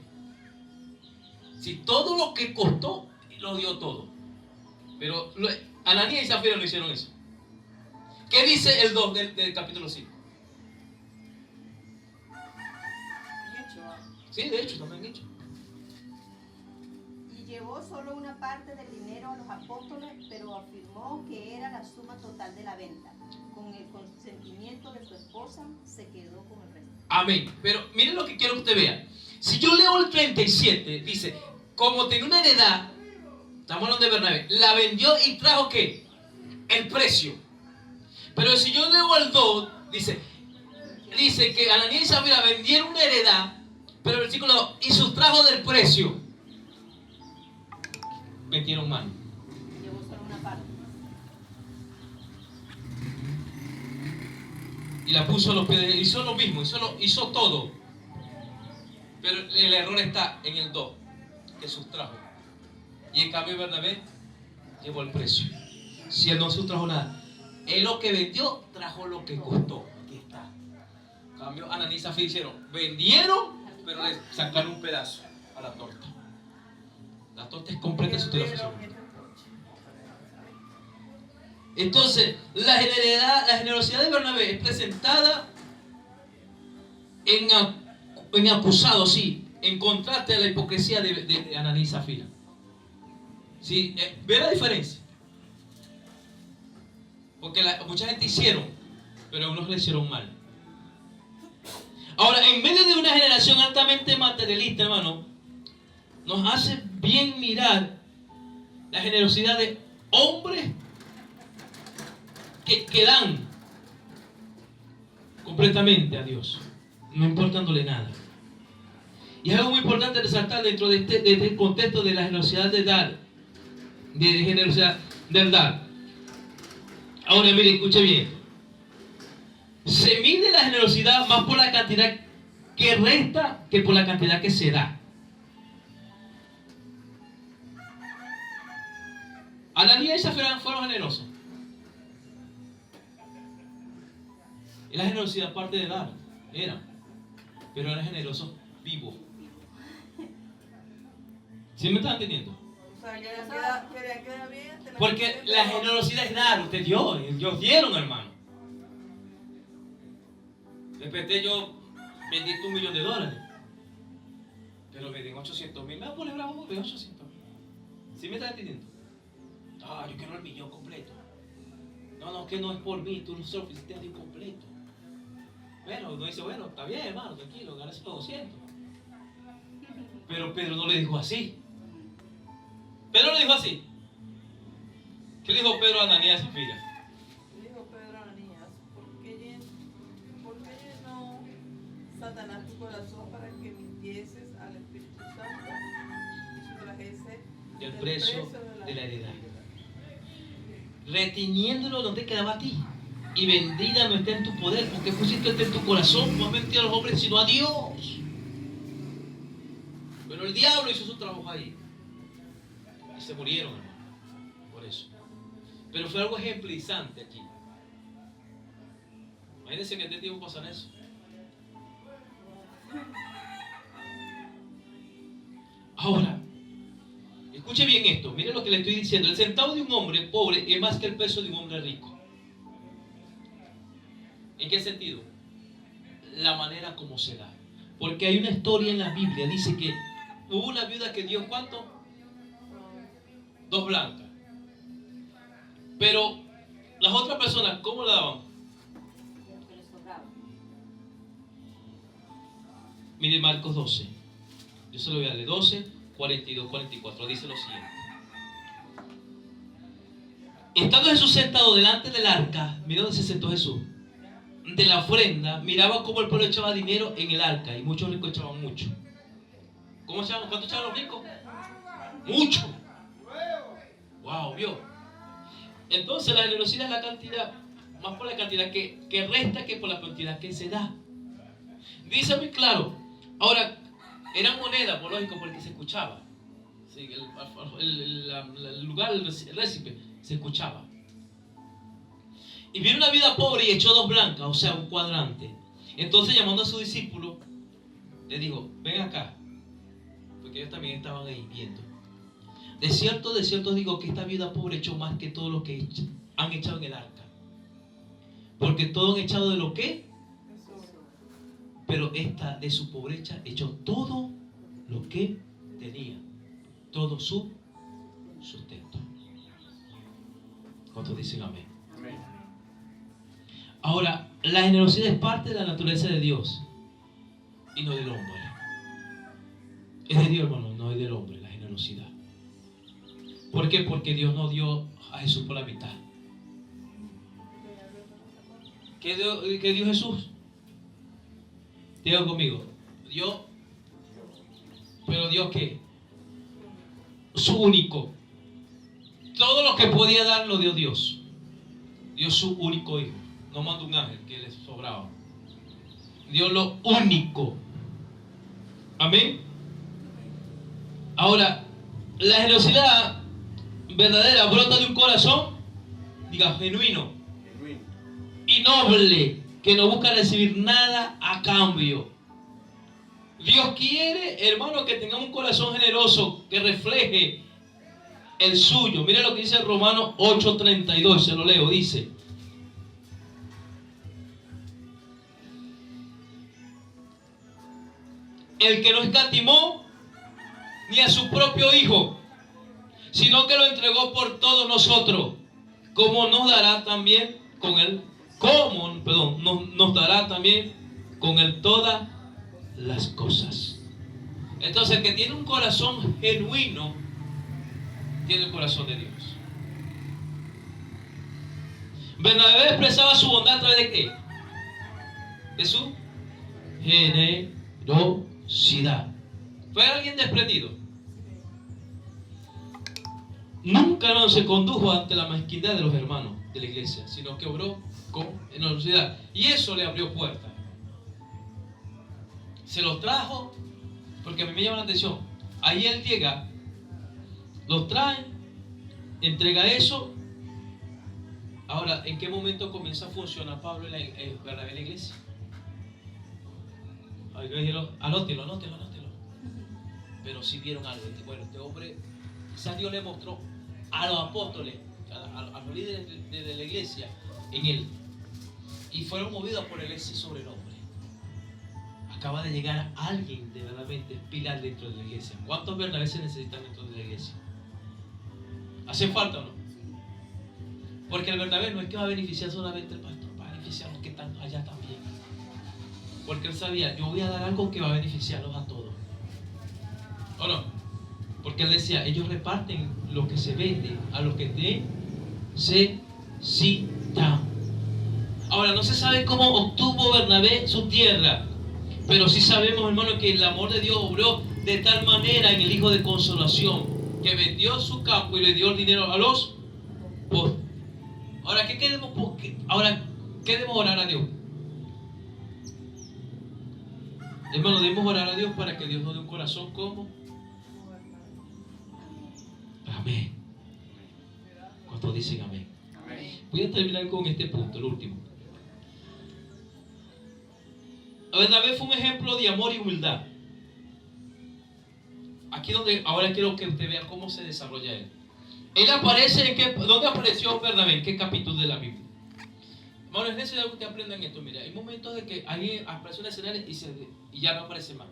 Si todo lo que costó, lo dio todo. Pero Ananías y Zafira no hicieron eso. ¿Qué dice el 2 del capítulo 5? Sí, de hecho, también hecho. y llevó solo una parte del dinero a los apóstoles, pero afirmó que era la suma total de la venta. Con el consentimiento de su esposa, se quedó con el resto. Amén. Pero miren lo que quiero que usted vea. Si yo leo el 37, dice, como tenía una heredad, estamos hablando de Bernabé, la vendió y trajo ¿qué? El precio. Pero si yo leo el 2, dice que Ananías y Zafira vendieron una heredad, pero el versículo 2, y sustrajo del precio. Metieron mano. Llevó solo una parte. Y la puso a los pies de él. Hizo lo mismo, hizo todo. Pero el error está en el 2, que sustrajo. Y en cambio Bernabé llevó el precio. Si él no sustrajo nada, él lo que vendió trajo lo que costó. Aquí está. En cambio Ananías y Zafira hicieron, vendieron, pero le sacaron un pedazo a la torta. La torta es completa si usted la ofreció. Entonces, la generosidad de Bernabé es presentada en acusado, sí, en contraste a la hipocresía de Ananías y Zafira. ¿Sí? ¿Ve la diferencia? Porque mucha gente hicieron, pero unos le hicieron mal. Ahora, en medio de una generación altamente materialista, hermano, nos hace bien mirar la generosidad de hombres que dan completamente a Dios, no importándole nada. Y es algo muy importante resaltar dentro de este contexto de la generosidad de dar, de generosidad del dar. Ahora mire, escuche bien. Se mide la generosidad más por la cantidad que resta que por la cantidad que se da. Ananías y Zafira fueron generosos. Y la generosidad parte de dar, pero eran generosos vivos. ¿Sí me están entendiendo? O sea, querían quedar bien. Porque la generosidad es dar, usted dio, ellos dieron, hermano. De repente yo vendí $1 millón, pero me den 800,000, me voy a poner bravo de 800,000. ¿Sí me están entendiendo? Yo quiero el millón completo. No, que no es por mí, tú no se lo ofreciste a Dios completo. Bueno, uno dice, bueno, está bien, hermano, tranquilo, ganas 200. Pero Pedro no le dijo así. Pedro le dijo así. ¿Qué le dijo Pedro a Ananías y Zafira? Dijo Pedro a Ananías, ¿por qué llenó Satanás tu corazón para que mintieses al Espíritu Santo y sustrajese Del precio de la heredad? Reteniéndolo donde quedaba a ti. Y vendida no está en tu poder, porque pusiste en tu corazón. No has mentido a los hombres, sino a Dios. Pero el diablo hizo su trabajo ahí. Y se murieron, hermano. Por eso. Pero fue algo ejemplizante aquí. Imagínense que en este tiempo pasan eso. Ahora, Escuche bien esto, mire lo que le estoy diciendo. El centavo de un hombre pobre es más que el peso de un hombre rico. ¿En qué sentido? La manera como se da. Porque hay una historia en la Biblia, dice que hubo una viuda que dio ¿cuánto? 2 blancas. Pero las otras personas, ¿cómo la daban? Lo que les sobraba. Mire Marcos 12. Yo se lo voy a leer. 12, 42, 44. Dice lo siguiente. Estando Jesús sentado delante del arca, mira dónde se sentó Jesús, de la ofrenda, miraba cómo el pueblo echaba dinero en el arca, y muchos ricos echaban mucho. ¿Cómo echaban? ¿Cuánto echaban los ricos? Mucho. Wow, vio. Entonces la generosidad es la cantidad, más por la cantidad que resta que por la cantidad que se da. Dice muy claro. Ahora, eran monedas, por lógico, porque se escuchaba. Sí, el lugar, el récipe, se escuchaba. Y vino una vida pobre y echó 2 blancas, o sea, un cuadrante. Entonces, llamando a su discípulo, le dijo: ven acá, porque ellos también estaban ahí viendo. De cierto digo que esta viuda pobre echó más que todos los que han echado en el arca. Porque todos han echado de lo que, pero esta de su pobreza echó todo lo que tenía, todo su sustento. ¿Cuántos dicen amén? Amén. Ahora, la generosidad es parte de la naturaleza de Dios y no del hombre. Es de Dios, hermano, no es del hombre, la generosidad. ¿Por qué? Porque Dios no dio a Jesús por la mitad. ¿Qué dio Jesús? Diga conmigo. Dio. ¿Pero dio qué? Su único. Todo lo que podía dar lo dio Dios. Dio su único hijo. No mandó un ángel que les sobraba. Dio lo único. Amén. Ahora, la generosidad verdadera brota de un corazón, diga, genuino y noble, que no busca recibir nada a cambio. Dios quiere, hermano, que tengamos un corazón generoso que refleje el suyo. Mire lo que dice Romanos 8:32, se lo leo, dice: el que no escatimó ni a su propio hijo, sino que lo entregó por todos nosotros, nos dará también con él todas las cosas. Entonces, el que tiene un corazón genuino tiene el corazón de Dios. Bernabé expresaba su bondad a través de ¿qué? De su generosidad. ¿Fue alguien desprendido? Nunca no se condujo ante la mezquindad de los hermanos de la iglesia, sino que obró con generosidad. Y eso le abrió puertas. Se los trajo, porque a mí me llama la atención. Ahí él llega, los trae, entrega eso. Ahora, ¿en qué momento comienza a funcionar Pablo en la iglesia? Anótelo. Pero sí vieron algo. Bueno, este hombre, quizás Dios le mostró a los apóstoles, a los líderes de la iglesia, en él. Y fueron movidos por el ese sobrenombre. Acaba de llegar alguien de verdaderamente pilar dentro de la iglesia. ¿Cuántos Bernabé se necesitan dentro de la iglesia? ¿Hace falta o no? Porque el Bernabé no es que va a beneficiar solamente al pastor, va a beneficiar a los que están allá también. Porque él sabía, yo voy a dar algo que va a beneficiarlos a todos. ¿O no? Porque él decía, ellos reparten lo que se vende a los que necesitan. Ahora, no se sabe cómo obtuvo Bernabé su tierra, pero sí sabemos, hermano, que el amor de Dios obró de tal manera en el Hijo de Consolación, que vendió su campo y le dio el dinero a los pobres. Ahora, ¿qué debemos orar a Dios? Hermano, debemos orar a Dios para que Dios nos dé un corazón como. Amén. ¿Cuántos dicen amén? Amén. Voy a terminar con este punto, el último. Bernabé fue un ejemplo de amor y humildad. aquí donde ahora quiero que usted vea cómo se desarrolla él. Él aparece ¿dónde apareció Bernabé? ¿En qué capítulo de la Biblia? Bueno, es necesario que ustedes aprendan esto. Mira, hay momentos de que alguien aparece en el escenario y ya no aparece más.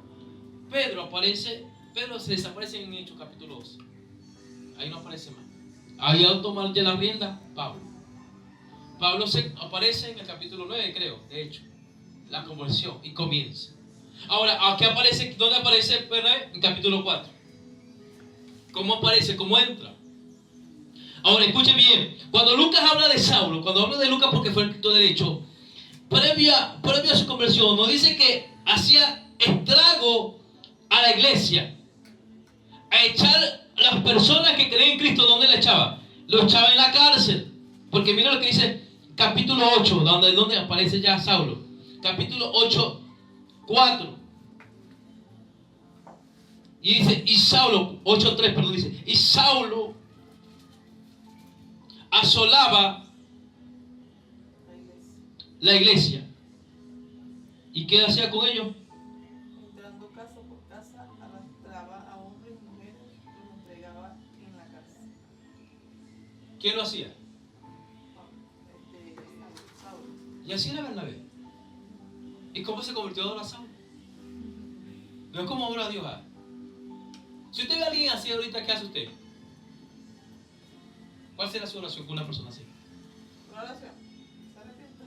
Pedro se desaparece en Hechos capítulo 12. Ahí no aparece más. Ahí al tomar ya la rienda, Pablo se aparece en el capítulo 9, creo, de hecho, la conversión, y comienza. Ahora, ¿dónde aparece Bernabé? En capítulo 4. ¿Cómo aparece? ¿Cómo entra? Ahora, escuche bien, cuando Lucas habla de Saulo, cuando habla de Lucas porque fue el escritor derecho, previo a su conversión, nos dice que hacía estrago a la iglesia, a echar las personas que creen en Cristo. ¿Dónde la echaba? Lo echaba en la cárcel, porque mira lo que dice capítulo 8, donde aparece ya Saulo, capítulo 8, 4, y dice, y Saulo, 8:3, perdón, dice, y Saulo asolaba la iglesia. ¿Y qué hacía con ellos? Entrando casa por casa, arrastraba a hombres y mujeres y los entregaba en la cárcel. ¿Quién lo hacía? Saulo. Y así era Bernabé. ¿Y cómo se convirtió ahora Saulo? ¿No es como obra Dios? Si usted ve a alguien así ahorita, ¿qué hace usted? ¿Cuál será su oración con una persona así? Una oración. Se arrepiente.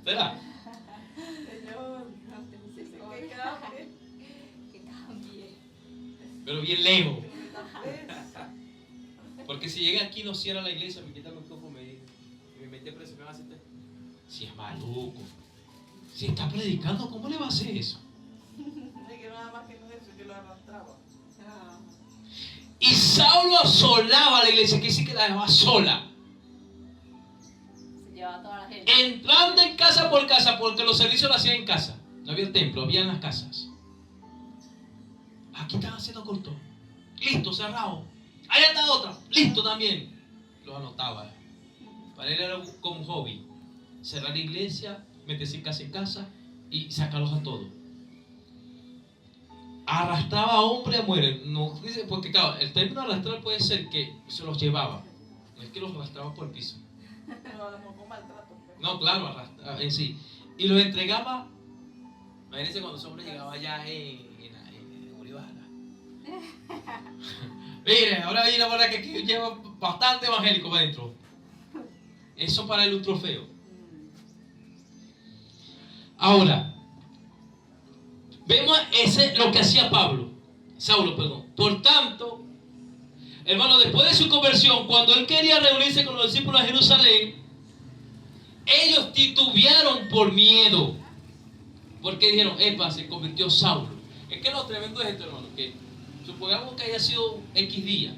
¿Será? Señor, que cambie. Que cambie. Pero bien lejos. Que me tapes. Porque si llega aquí y no cierra la iglesia, me quita el micrófono y me mete preso, me va a hacer. Si es maluco. Si está predicando, ¿cómo le va a hacer eso? Es que nada más que no es eso, que lo arrastraba. Y Saulo asolaba la iglesia, que dice que la dejaba sola, Se llevaba a toda la gente. entrando en casa por casa, porque los servicios lo hacían en casa. No había templo, había en las casas. Aquí están haciendo culto. Listo, cerrado. Allá está otra. Listo también. Los anotaba. Para él era como un hobby. Cerrar la iglesia, meterse en casa y sacarlos a todos. Arrastraba a hombres a mujeres. No dice, porque claro, el término arrastrar puede ser que se los llevaba. No es que los arrastraba por el piso. Pero a lo mejor con maltrato. Pues. No, claro, arrastraba en sí. Y los entregaba. Imagínense cuando ese hombre llegaba allá en Uribana. Mire, ahora viene la verdad que aquí lleva bastante evangélico para adentro. Eso para él un trofeo. Ahora, vemos lo que hacía Saulo, perdón. Por tanto, hermano, después de su conversión, cuando él quería reunirse con los discípulos de Jerusalén, ellos titubearon por miedo. Porque dijeron, epa, se convirtió Saulo. Es que lo tremendo es esto, hermano, que supongamos que haya sido X día,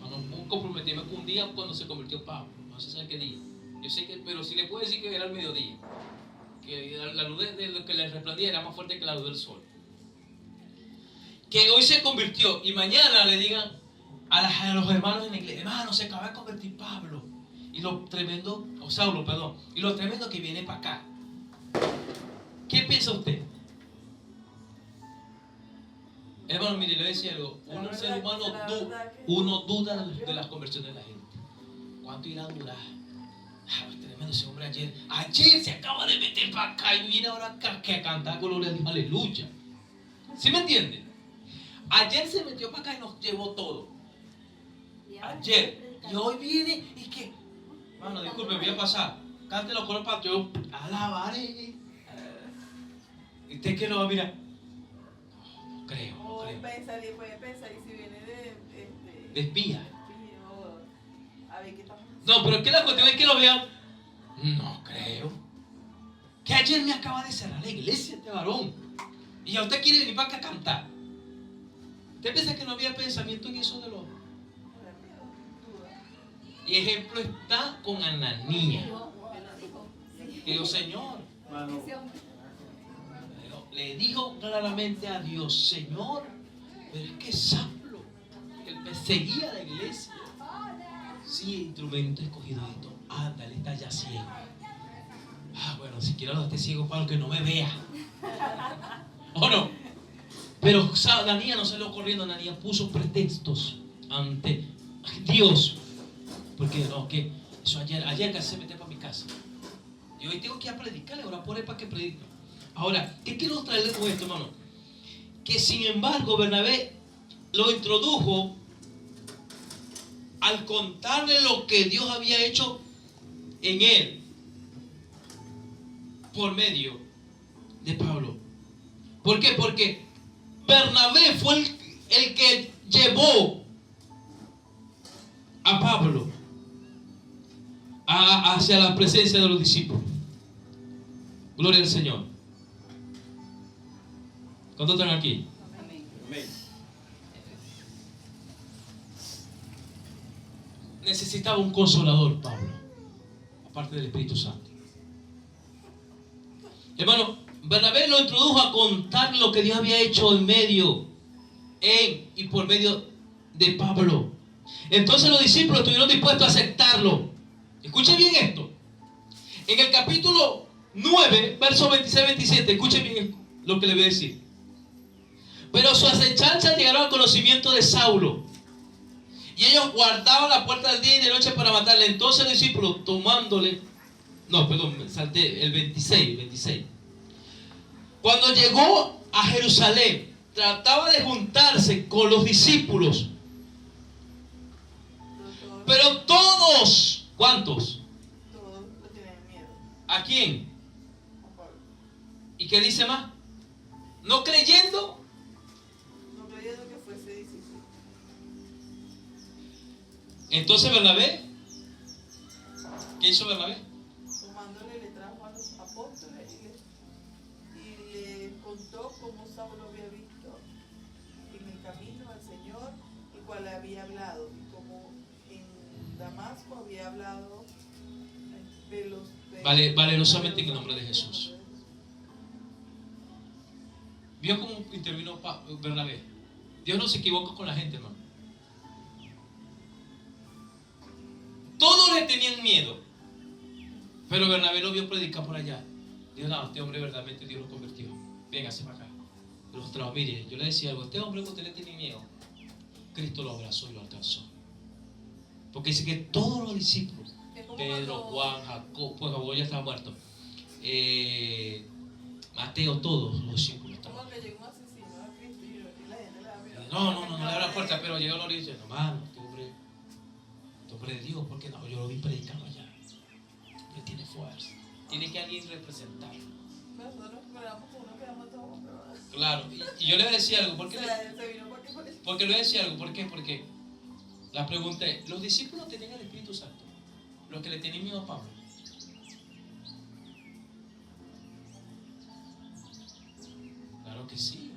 un comprometimiento, un día cuando se convirtió Pablo, no se sabe qué día. Yo sé que, pero si le puedo decir que era el mediodía, que la luz de lo que le resplandía era más fuerte que la luz del sol. Que hoy se convirtió y mañana le digan a los hermanos en la iglesia, hermano, se acaba de convertir Pablo. Y lo tremendo, o Saulo, perdón, y lo tremendo que viene para acá. ¿Qué piensa usted? Hermano, mire, le voy a decir algo. Un ser humano uno duda de las conversiones de la gente. ¿Cuánto irá a durar? Tremendo ese hombre ayer. Ayer se acaba de meter para acá y viene ahora acá a cantar gloria a Dios, aleluya. ¿Sí me entiende? Ayer se metió para acá y nos llevó todo. Ayer. Y hoy viene y que, hermano, disculpe, voy a pasar. Cante los coros para yo alabaré. ¿Y usted qué no va a mirar? No creo. O pensar, y puede pensar, y si viene De espía. A ver qué estamos haciendo. No, pero es que la cuestión es que lo vean. No creo. Que ayer me acaba de cerrar la iglesia este varón. Y ya usted quiere venir para acá a cantar. ¿Usted piensa que no había pensamiento en eso de los? Y ejemplo está con Ananías. Que dijo, Señor. Le dijo claramente a Dios, Señor, pero es que Saulo, que él perseguía a la iglesia. Sí, instrumento escogido esto. Ándale, está ya ciego. Bueno, si quiero lo esté ciego para que no me vea. ¿O no? Pero Ananías no salió corriendo. Ananías puso pretextos ante Dios. Porque no, que eso ayer casi se metió para mi casa. Y hoy tengo que ir a predicarle, ahora por él para que predique. Ahora, ¿qué quiero traerle con esto, hermano? Que sin embargo Bernabé lo introdujo al contarle lo que Dios había hecho en él por medio de Pablo. ¿Por qué? Porque Bernabé fue el que llevó a Pablo hacia la presencia de los discípulos. Gloria al Señor. ¿Cuántos están aquí? Amén. Necesitaba un consolador, Pablo, aparte del Espíritu Santo. Hermano, Bernabé lo introdujo a contar lo que Dios había hecho en y por medio de Pablo. Entonces los discípulos estuvieron dispuestos a aceptarlo. Escuchen bien esto. En el capítulo 9, versos 26-27, escuchen bien lo que le voy a decir. Pero sus acechanzas llegaron al conocimiento de Saulo, y ellos guardaban la puerta del día y de noche para matarle. Entonces el discípulo, salté el 26. Cuando llegó a Jerusalén, trataba de juntarse con los discípulos. Pero todos, ¿cuántos? Todos lo tienen miedo. ¿A quién? A Pablo. ¿Y qué dice más? No creyendo. No creyendo que fuese discípulo. Entonces Bernabé, ¿qué hizo Bernabé? Tomándole, le trajo a los apóstoles y le contó cómo Saulo había visto en el camino al Señor y cuál le había hablado, y cómo en Damasco había hablado valerosamente en el nombre de Jesús. ¿Vio cómo intervino Bernabé? Dios no se equivoca con la gente, hermano. Todos le tenían miedo, pero Bernabé lo vio predicar por allá. Dijo, no, este hombre verdaderamente Dios lo convirtió. Véngase para acá. Los trajo. Mire, yo le decía algo, este hombre que usted le tiene miedo, Cristo lo abrazó y lo alcanzó. Porque dice que todos los discípulos, Pedro, Juan, Jacob, pues Jacob ya estaba muerto, Mateo, todos los discípulos estaban. Como que llegó un asesino a Cristo y la gente le da miedo. No le abre la puerta, pero llegó a la orilla y dice, hermano, este hombre de Dios, porque no, yo lo vi predicando allá. Él tiene fuerza. Tiene que alguien representarlo. Nosotros esperamos que uno queda matado, pero Claro, y yo le decía algo, ¿por qué? se vino porque por eso. Porque le decía algo, ¿por qué? Porque la pregunta es, ¿los discípulos tenían el Espíritu Santo? Los que le tenían miedo a Pablo. Claro que sí.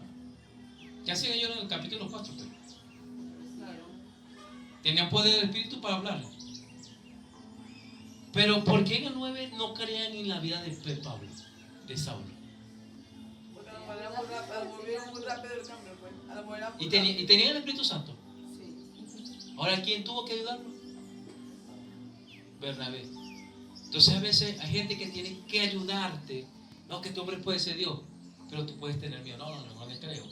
¿Qué hacían ellos en el capítulo 4? Pues? Claro. Tenían poder del Espíritu para hablar. Pero ¿por qué en el 9 no creían en la vida de Pablo, de Saulo? Porque a lo mejor era muy rápido, volvieron muy rápido el cambio, pues. A lo mejor era muy ¿Y rápido. tenían el Espíritu Santo? Sí. Ahora, ¿quién tuvo que ayudarlo? Bernabé. Entonces a veces hay gente que tiene que ayudarte. No, que este hombre puede ser Dios, pero tú puedes tener miedo. No le creo.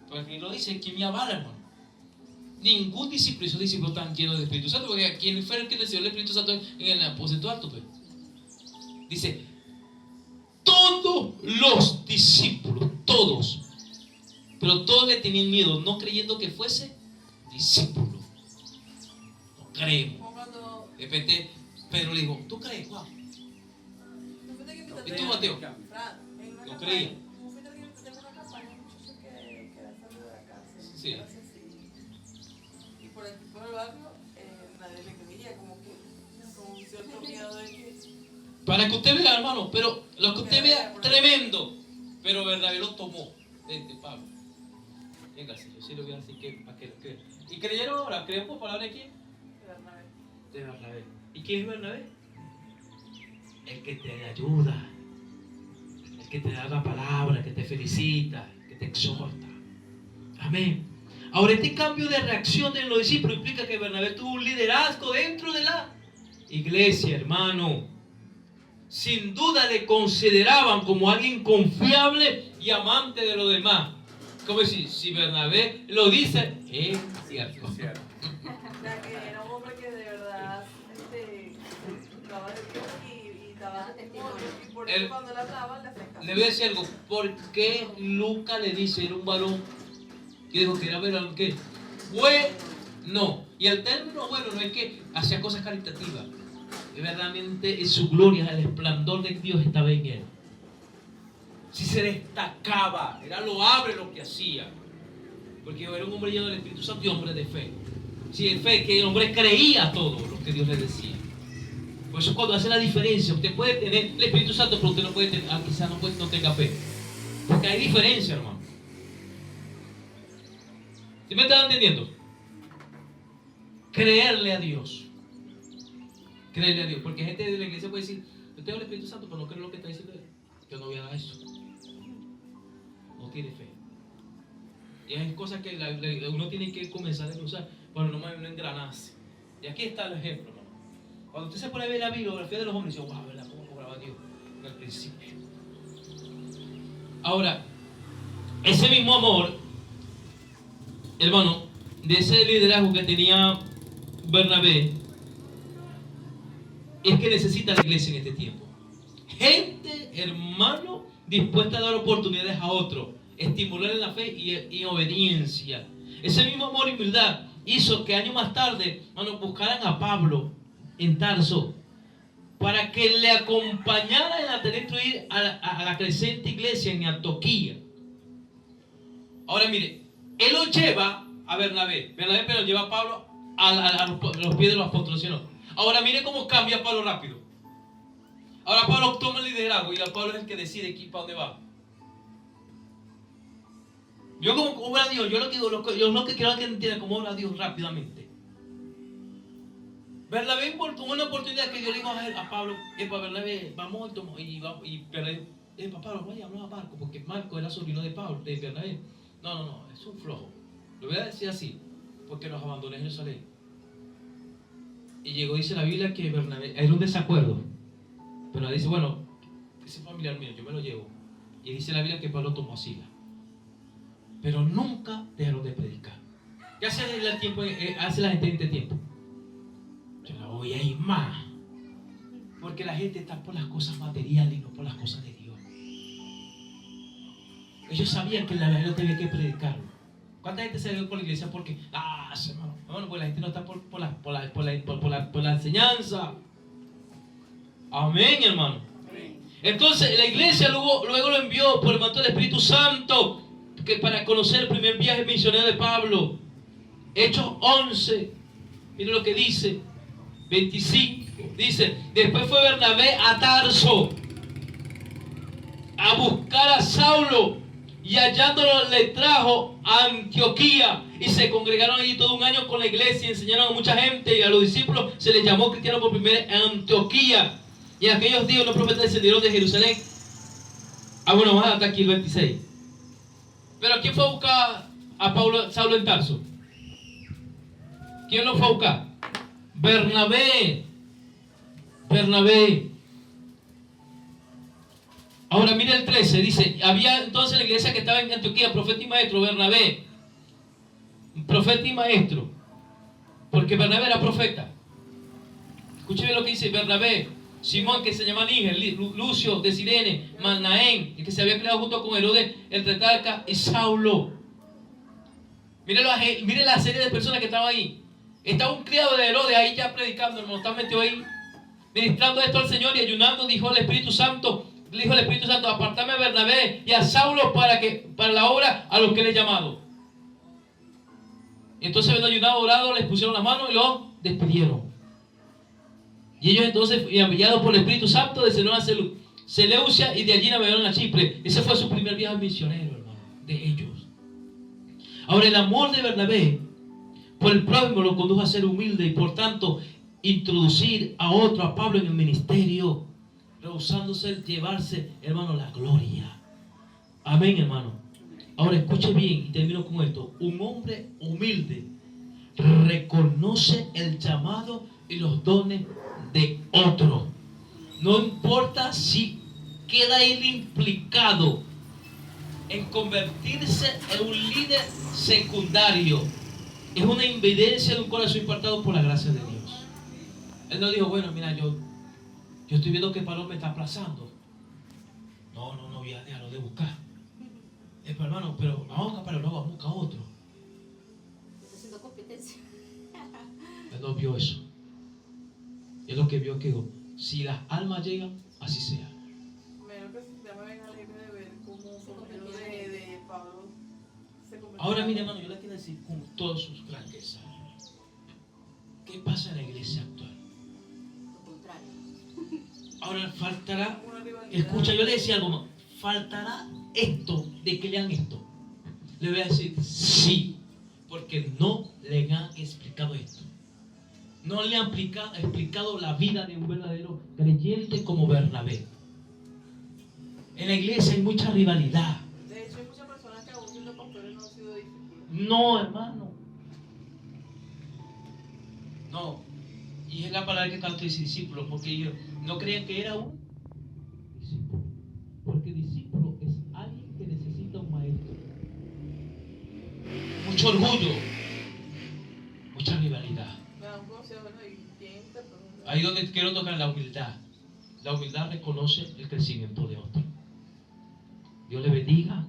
Porque lo dice, ¿quién me avala, hermano? Ningún discípulo, esos discípulos están llenos del Espíritu Santo, porque ¿quién fue el que recibió el Espíritu Santo en el aposento alto? Pues? Dice, todos los discípulos, todos, pero todos le tenían miedo, no creyendo que fuese discípulo. No creemos. Como cuando. De repente Pedro le dijo, ¿tú crees, Juan? ¿Y tú, Mateo? No creía. Como fuiste que invitaste a una campaña, un muchacho que era salido de la cárcel. Sí. Era así. Y por aquí, por el barrio, nadie le creía, como un cierto miedo de que. Para que usted vea, hermano, pero lo que usted vea, tremendo. Pero Bernabé lo tomó. Vente, Pablo. Venga, yo sí lo voy a decir que, para que lo crean. ¿Y creyeron ahora? ¿Creen por palabra de quién? De Bernabé. ¿Y quién es Bernabé? El que te ayuda, el que te da la palabra, que te felicita, que te exhorta. Amén. Ahora, este cambio de reacción de los discípulos implica que Bernabé tuvo un liderazgo dentro de la iglesia, hermano. Sin duda le consideraban como alguien confiable y amante de los demás. como si Bernabé lo dice, es cierto. O sea, que era un hombre que de verdad daba de Dios y daba testimonio. Y por eso cuando la hablaban, le hacían caso. Le voy a decir algo. ¿Por qué Lucas le dice, era un varón que dijo que era verdad, que bueno? Y el término bueno no es que hacía cosas caritativas. Verdaderamente en su gloria, el esplendor de Dios estaba en él. Si se destacaba, era loable lo que hacía. Porque era un hombre lleno del Espíritu Santo y hombre de fe. Sí, de fe, que el hombre creía todo lo que Dios le decía. Por eso cuando hace la diferencia, usted puede tener el Espíritu Santo, pero usted no puede tener, quizás no tenga fe. Porque hay diferencia, hermano. ¿Sí me están entendiendo? Creerle a Dios. Creerle a Dios. Porque gente de la iglesia puede decir, yo tengo el Espíritu Santo, pero no creo lo que está diciendo él. Yo no voy a dar eso. No tiene fe. Y hay cosas que uno tiene que comenzar a usar para no engranarse. Y aquí está el ejemplo, hermano. Cuando usted se pone a ver la bibliografía de los hombres, dice, wow, ¿verdad? ¿Cómo cobraba Dios en el principio? Ahora, ese mismo amor, hermano, de ese liderazgo que tenía Bernabé, es que necesita la iglesia en este tiempo. Gente, hermano, dispuesta a dar oportunidades a otros, estimular en la fe y obediencia. Ese mismo amor y humildad hizo que años más tarde, hermano, buscaran a Pablo en Tarso para que le acompañara en la tarea de ir a la creciente iglesia en Antioquía. Ahora mire, él lo lleva a Bernabé, pero lleva a Pablo a los pies de los apóstoles, ¿sí o no? Ahora mire cómo cambia Pablo rápido. Ahora Pablo toma el liderazgo y Pablo es el que decide aquí para dónde va. Yo como obra Dios, yo lo que quiero que entienda cómo obra Dios rápidamente. Bernabé tuvo una oportunidad que Dios le dijo a Pablo, para Bernabé, vamos y Bernabé, Pablo, vamos a Marco, porque Marco era sobrino de Pablo, de Bernabé. No, es un flojo. Lo voy a decir así, porque los abandoné en Jerusalén. Y llegó, dice la Biblia, que Bernabé, era un desacuerdo. Pero dice, bueno, ese familiar mío, yo me lo llevo. Y dice la Biblia que Pablo tomó a Silas. Pero nunca dejaron de predicar. ¿Qué hace la gente en este tiempo? Yo la voy a ir más. Porque la gente está por las cosas materiales y no por las cosas de Dios. Ellos sabían que la verdad tenía que predicarlo. ¿Cuánta gente se dio por la iglesia? Porque, hermano, pues la gente no está por la enseñanza. Amén, hermano. Entonces la iglesia luego lo envió por el manto del Espíritu Santo para conocer el primer viaje misionero de Pablo. Hechos 11, miren lo que dice, 25, dice, después fue Bernabé a Tarso a buscar a Saulo, y hallándolo le trajo a Antioquía, y se congregaron allí todo un año con la iglesia y enseñaron a mucha gente, y a los discípulos se les llamó cristianos por primera vez en Antioquía. Y en aquellos días los profetas descendieron de Jerusalén. Bueno, vamos hasta aquí el 26. Pero ¿quién fue a buscar a Saulo en Tarso? ¿Quién lo fue a buscar? Bernabé. Ahora mire el 13, dice, había entonces en la iglesia que estaba en Antioquía, profeta y maestro, Bernabé. Profeta y maestro. Porque Bernabé era profeta. Escuchen lo que dice Bernabé. Simón, que se llama Níger, Lucio de Cirene, Manaén, el que se había creado junto con Herodes, el tetrarca, y Saulo. Mire la serie de personas que estaban ahí. Estaba un criado de Herodes ahí ya predicando, hermano, estaba metido ahí, ministrando esto al Señor y ayunando. Dijo el Espíritu Santo, apartame a Bernabé y a Saulo para la obra a los que le he llamado. Entonces, habiendo ayunado, orado, les pusieron las manos y los despidieron. Y ellos entonces, enviados por el Espíritu Santo, descendieron a Seleucia y de allí navegaron a Chipre. Ese fue su primer viaje misionero, hermano, de ellos. Ahora, el amor de Bernabé por el prójimo lo condujo a ser humilde y por tanto introducir a Pablo en el ministerio, rehusándose llevarse, hermano, la gloria. Amén, hermano. Ahora escuche bien y termino con esto. Un hombre humilde reconoce el llamado y los dones de otro. No importa si queda él implicado en convertirse en un líder secundario. Es una evidencia de un corazón impactado por la gracia de Dios. Él no dijo, bueno, mira, yo estoy viendo que Pablo me está aplazando. No, voy a dejarlo de buscar. Pero hermano, pero vamos a buscar para no, vamos a buscar otro. Está haciendo competencia. Él no vio eso. Él lo que vio es que si las almas llegan, así sea. Menos que ya me ven alegre de ver cómo compañero de Pablo se convirtió. Ahora, mire, hermano, yo le quiero decir con todas sus franquezas, ¿qué pasa en la iglesia actual? Lo contrario. Ahora faltará, Una rivalidad. escucha, yo le decía algo más, faltará esto, de que lean esto. Le voy a decir sí, porque no le han explicado esto. No le han explicado la vida de un verdadero creyente como Bernabé. En la iglesia hay mucha rivalidad. De hecho, hay muchas personas que aún siendo pastores no han sido discípulos. No, hermano. No. Y es la palabra que tanto dice discípulo, porque ellos no creían que era un discípulo. Porque discípulo es alguien que necesita un maestro. Mucho orgullo, mucha rivalidad. Me da un consejo, bueno, y quién te pregunta. Ahí donde quiero tocar la humildad. La humildad reconoce el crecimiento de otro. Dios le bendiga.